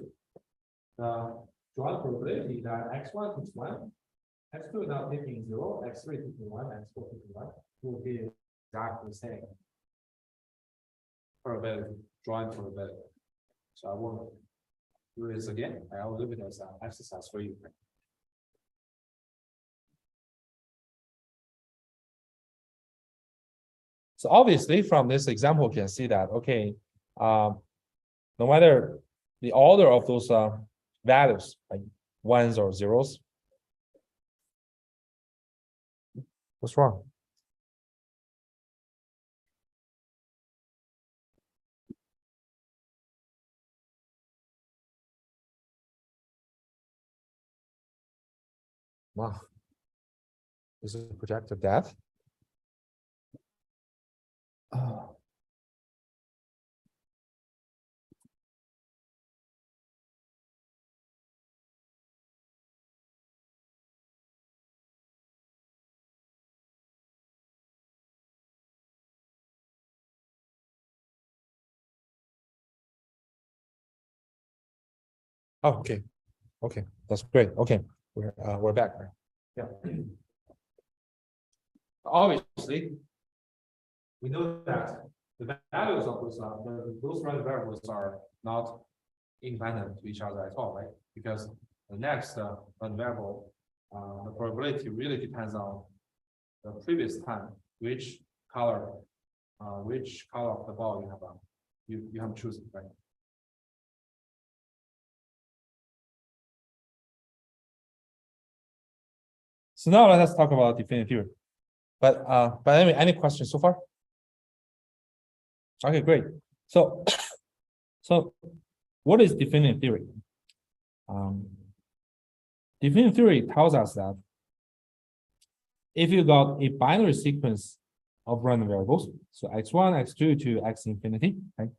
the joint probability that X1 is 1, X2 now taking 0, X3 taking 1, X4 taking 1, will be exactly the same probability, joint probability. So I won't do this again. I will leave it as an exercise for you. So obviously from this example, you can see that, okay, no matter the order of those values, like ones or zeros. What's wrong? Wow. Is it projected depth? Oh. Oh, okay. Okay, that's great. Okay, we're back. Yeah. Obviously, we know that the values of those random variables are not independent to each other at all, right? Because the next random variable, the probability really depends on the previous time, which color of the ball you have you have chosen, right? So now let us talk about definite theory. But anyway, any questions so far? Okay, great. So what is definite theory? Definite theory tells us that if you got a binary sequence of random variables, so x1, x2 to x infinity, right?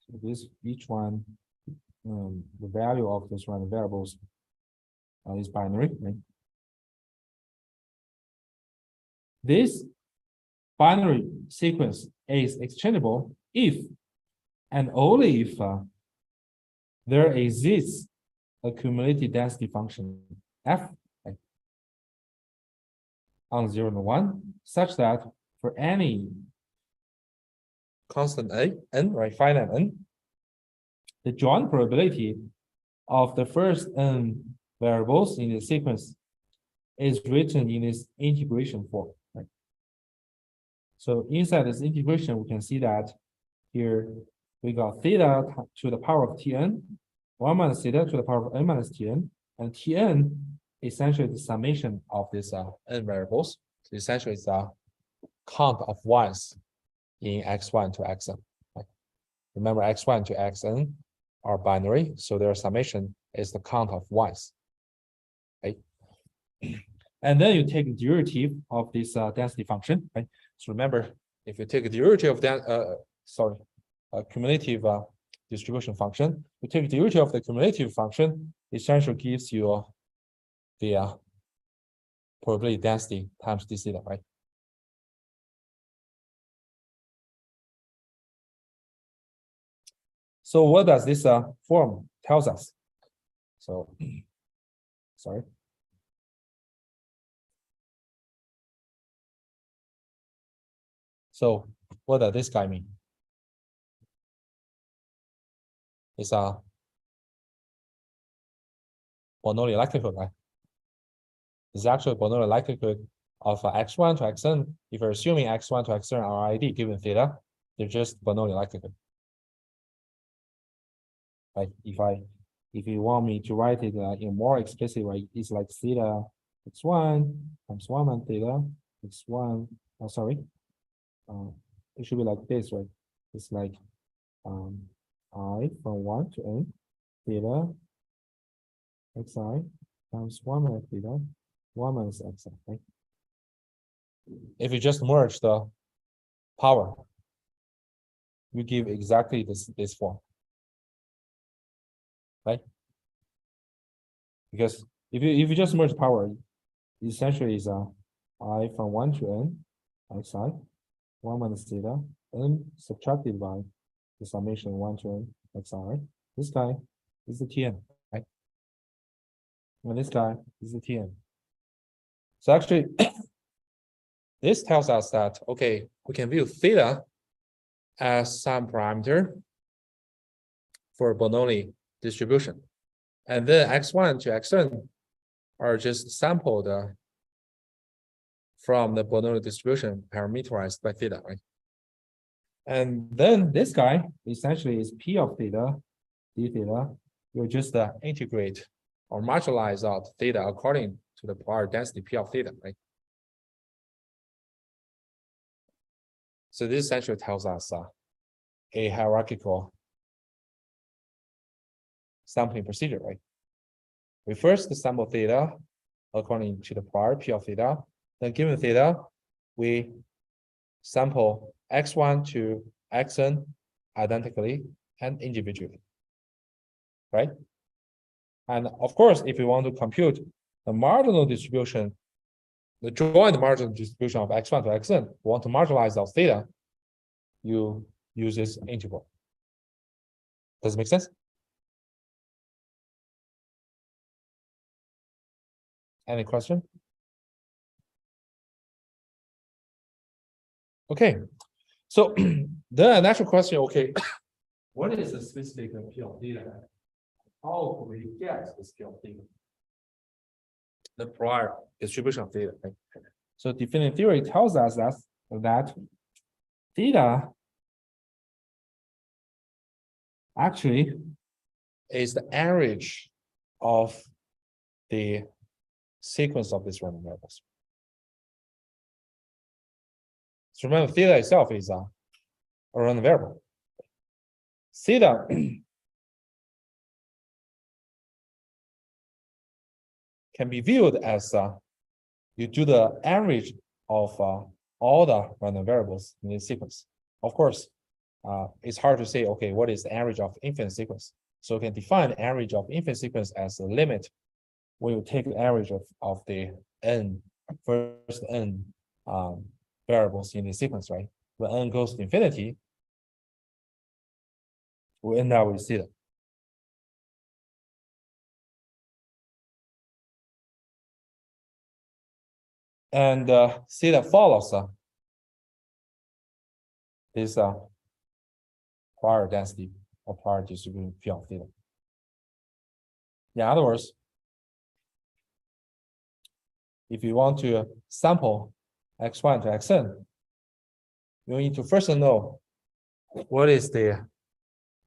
So this each one, the value of those random variables is binary, right? this binary sequence is exchangeable if and only if there exists a cumulative density function f on 0 and 1, such that for any constant n, right, finite n, the joint probability of the first n variables in the sequence is written in this integration form. Right? So inside this integration, we can see that here we got theta to the power of Tn, 1 minus theta to the power of n minus Tn, and Tn essentially the summation of these n variables. So essentially it's a count of ones in x1 to xn. Right? Remember, x1 to xn are binary, so their summation is the count of ones. Right? And then you take the derivative of this density function. Right? So remember, if you take a derivative of that, cumulative distribution function, you take the derivative of the cumulative function, essentially gives you the probability density times d theta, right? So what does this form tells us? So, sorry. So what does this guy mean? It's a Bernoulli likelihood, right? It's actually Bernoulli likelihood of x1 to xn. If you're assuming x1 to xn are ID given theta, they're just Bernoulli likelihood. Right? If you want me to write it in more explicit way, it's like theta x1 times 1 and theta x1. Oh, sorry. It should be like this, right? It's like I from 1 to n theta xi times 1 minus theta 1 minus xi, right? If you just merge the power, you give exactly this form, right? Because if you just merge power, essentially is I from 1 to n xi 1 minus theta n subtracted by the summation 1 to n xi, right? This guy is the Tn, right? And this guy is the Tn. So actually, this tells us that, okay, we can view theta as some parameter for Bernoulli distribution. And then x1 to xn are just sampled from the Bernoulli distribution parameterized by theta, right? And then this guy essentially is P of theta, d theta. You just integrate or marginalize out theta according to the power density P of theta, right? So this essentially tells us a hierarchical sampling procedure, right? We first sample theta according to the power P of theta. Then given theta, we sample x1 to xn identically and individually, right? And of course, if you want to compute the marginal distribution, the joint marginal distribution of x1 to xn, want to marginalize out theta, you use this integral. Does it make sense? Any question? Okay, so the natural question, okay, what is the specific P of theta? How can we get this P of theta? The prior distribution of theta, right? So definite theory tells us that theta actually is the average of the sequence of these random variables. So remember, theta itself is a random variable. Theta can be viewed as you do the average of all the random variables in this sequence. Of course, it's hard to say, okay, what is the average of infinite sequence? So you can define the average of infinite sequence as a limit when you take the average of the first n variables in the sequence, right? When n goes to infinity, we end up with theta. And theta follows this prior density or prior distribution P of theta. In other words, if you want to sample x1 to xn, you need to first know what is the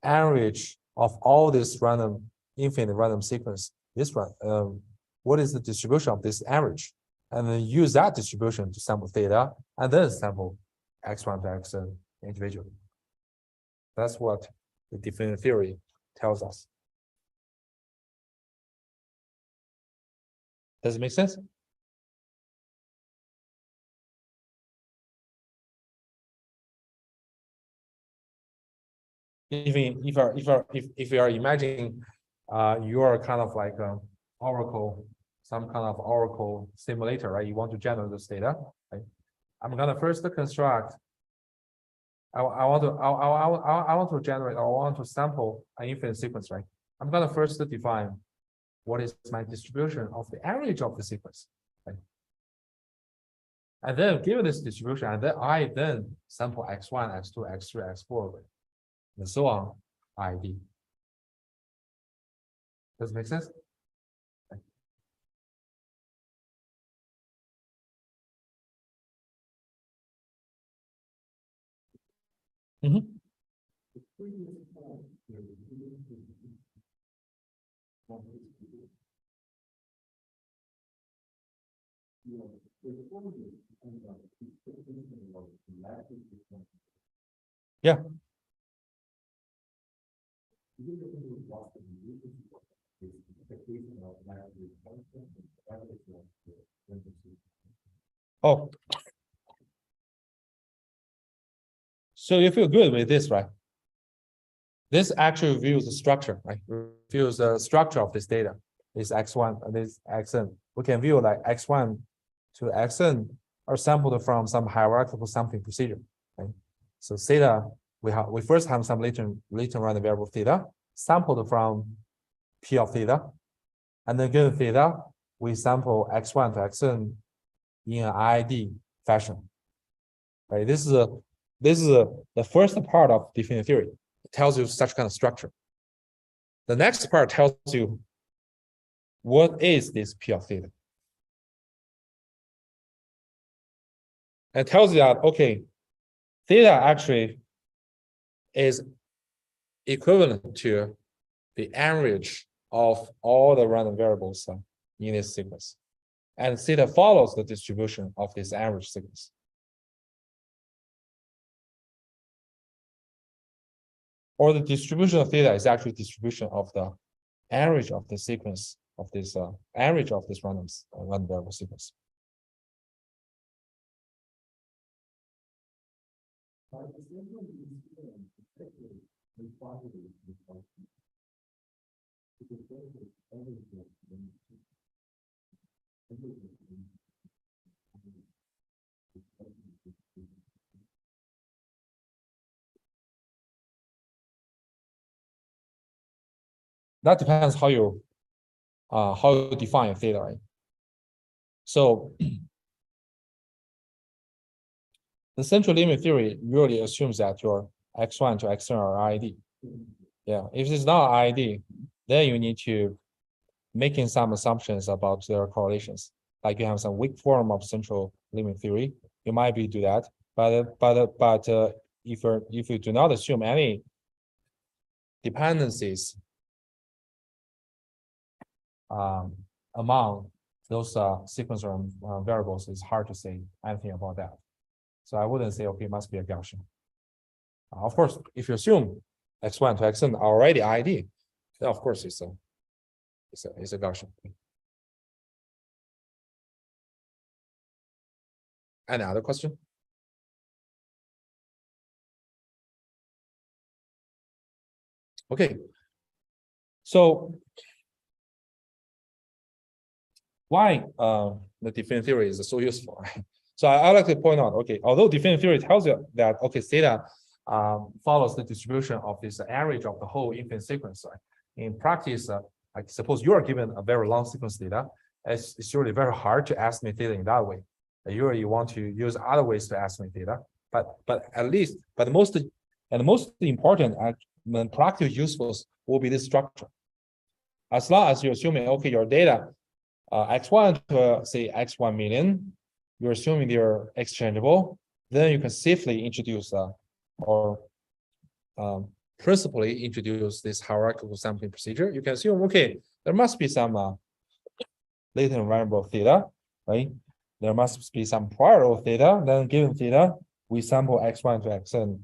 average of all this random, infinite random sequence. This one, what is the distribution of this average? And then use that distribution to sample theta, and then sample x1 to xn individually. That's what the differential theory tells us. Does it make sense? If you are imagining you are kind of like Oracle, some kind of Oracle simulator, right? You want to generate this data, right? I'm gonna first construct. I want to generate, or I want to sample an infinite sequence, right? I'm gonna first define what is my distribution of the average of the sequence, right? And then given this distribution, and then I sample x1, x2, x3, x4, and so on, ID. Does it make sense? Mm-hmm. Yeah. Oh. So you feel good with this, right? This actually reveals the structure, right? Reveals the structure of this data. This x1 and this xn. We can view like x1 to xn are sampled from some hierarchical sampling procedure, right? So theta, we first have some latent random variable theta sampled from P of theta, and then given theta, we sample x1 to xn in an IID fashion. Right? This is the first part of definitive theory. It tells you such kind of structure. The next part tells you what is this P of theta. It tells you that, okay, theta actually is equivalent to the average of all the random variables in this sequence. And theta follows the distribution of this average sequence. Or the distribution of theta is actually distribution of the average of the sequence of this average of this random variable sequence. That depends how you define theta, right? So the central limit theory really assumes that your x1 to xn are ID. Yeah, if it's not ID, then you need to making some assumptions about their correlations. Like you have some weak form of central limit theory, you might be do that. But if you do not assume any dependencies among those sequence variables, it's hard to say anything about that. So I wouldn't say, okay, it must be a Gaussian. Of course, if you assume x1 to xn are already ID, then of course it's a Gaussian. Any other question? Okay. So why the definitive theory is so useful, right? So I like to point out, okay, although definitive theory tells you that, okay, theta follows the distribution of this average of the whole infinite sequence, right? In practice, I suppose you are given a very long sequence data. It's really very hard to estimate theta in that way. Usually you want to use other ways to estimate theta, but the most important and practical useful will be this structure. As long as you're assuming, okay, your data x1 to say x1 million, you're assuming they're exchangeable, then you can safely introduce or principally introduce this hierarchical sampling procedure. You can assume, okay, there must be some latent variable theta, right? There must be some prior of theta. Then given theta, we sample x1 to xn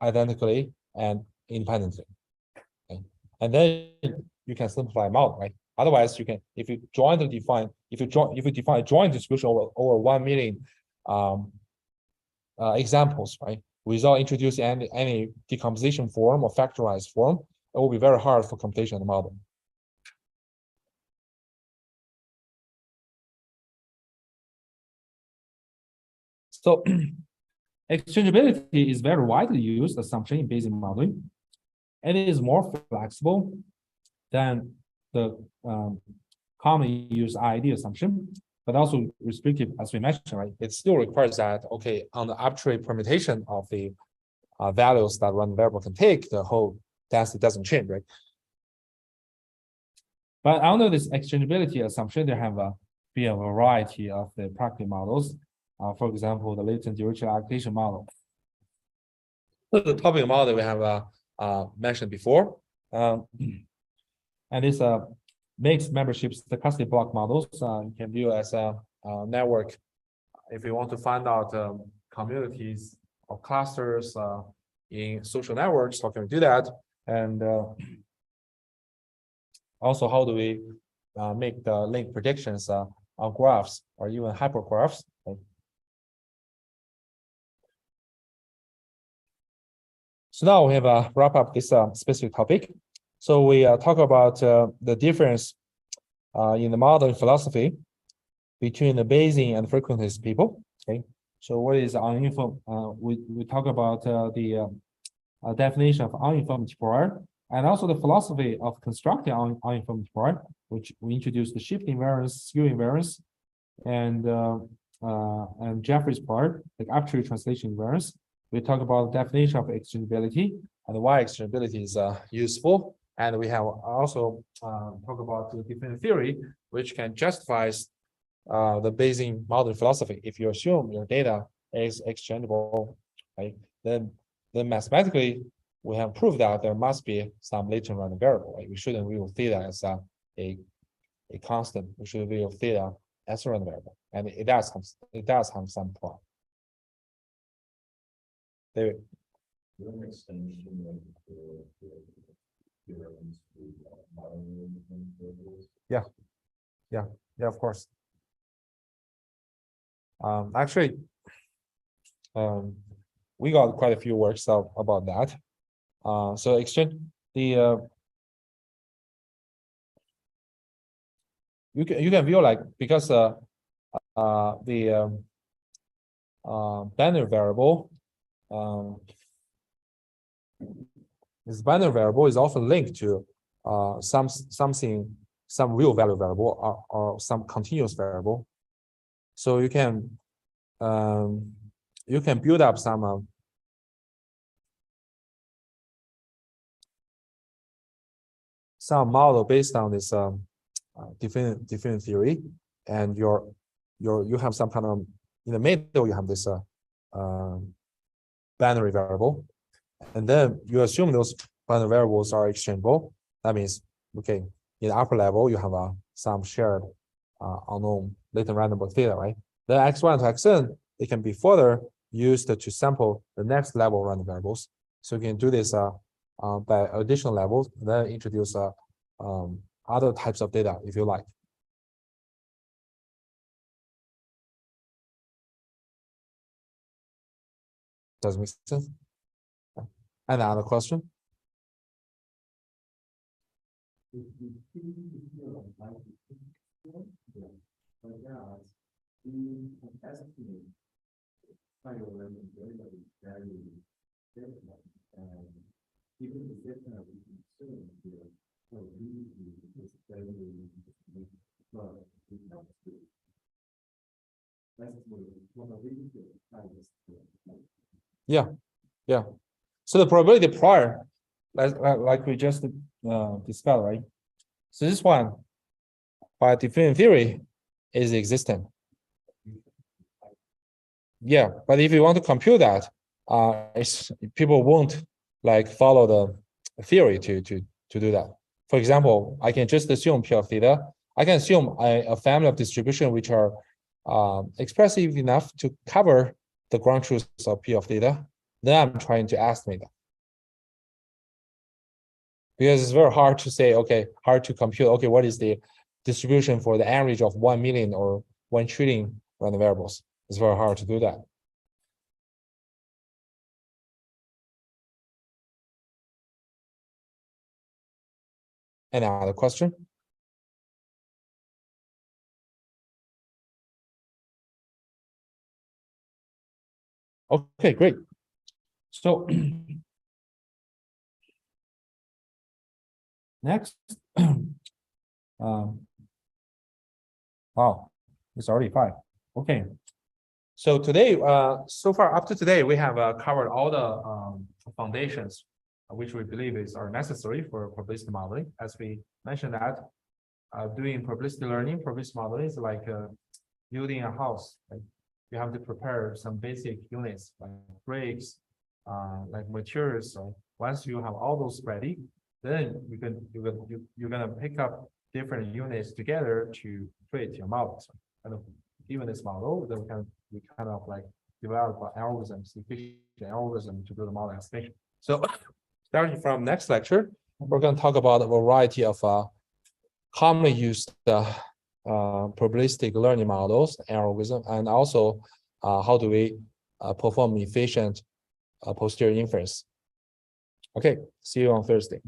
identically and independently. Okay? And then you can simplify them out, right? Otherwise, you can, if you define a joint distribution over 1 million examples, right, without introducing any decomposition form or factorized form, it will be very hard for computation of the model. So exchangeability is very widely used assumption in Bayesian modeling. It is more flexible than the commonly used IID assumption, but also restrictive, as we mentioned, right? It still requires that, okay, on the arbitrary permutation of the values that one variable can take, the whole density doesn't change, right? But under this exchangeability assumption, there have be a variety of the practical models. For example, the latent Dirichlet aggregation model. The topic model we have mentioned before, and this mixed membership stochastic block models you can view as a network. If you want to find out communities or clusters in social networks, how can we do that? And also, how do we make the link predictions on graphs or even hypergraphs? Okay. So now we have wrap up this specific topic. So we talk about the difference in the modeling philosophy between the Bayesian and frequentist people. Okay, so what is uninformed? We talk about the definition of uninformed prior, and also the philosophy of constructing uninformed prior, which we introduced the shift invariance, skew invariance, and Jeffrey's prior, like arbitrary translation invariance. We talk about the definition of exchangeability and why exchangeability is useful. And we have also talk about the definitive theory, which can justify the Bayesian modeling philosophy. If you assume your data is exchangeable, right, then mathematically we have proved that there must be some latent random variable. Right? We shouldn't view theta as a constant. We should view theta as a random variable, and it does have some problem. David. Yeah, of course. Actually, we got quite a few works about that. So exchange the you can view like, because the binary variable this binary variable is often linked to some real value variable or some continuous variable. So you can build up some model based on this definitive theory, and you have some kind of, in the middle you have this binary variable, and then you assume those binary variables are exchangeable. That means, okay, in the upper level you have some shared unknown latent random theta, right? Then x1 to xn, it can be further used to sample the next level random variables. So you can do this by additional levels, then introduce other types of data if you like. Does it make sense? Any other question? Yeah, yeah. So the probability prior, like we just discussed, right? So this one, by different theory, is existent. Yeah, but if you want to compute that, people won't like follow the theory to do that. For example, I can just assume P of theta. I can assume a family of distribution which are expressive enough to cover the ground truth of P of theta. Then I'm trying to estimate that. Because it's very hard to say, okay, hard to compute, okay, what is the distribution for the average of 1 million or 1 trillion random variables? It's very hard to do that. Any other question? Okay, great. So next, wow, it's already 5. Okay. So today, so far up to today, we have covered all the foundations, which we believe are necessary for probabilistic modeling. As we mentioned that, doing probabilistic learning, probabilistic modeling is like building a house. Like you have to prepare some basic units like bricks, like materials. So once you have all those ready, then you're gonna pick up different units together to create your model. So kind of given this model, then we kind of like develop algorithms, efficient algorithm to build a model estimation. So starting from next lecture, we're going to talk about a variety of commonly used probabilistic learning models, algorithm, and also how do we perform efficient posterior inference. Okay, see you on Thursday.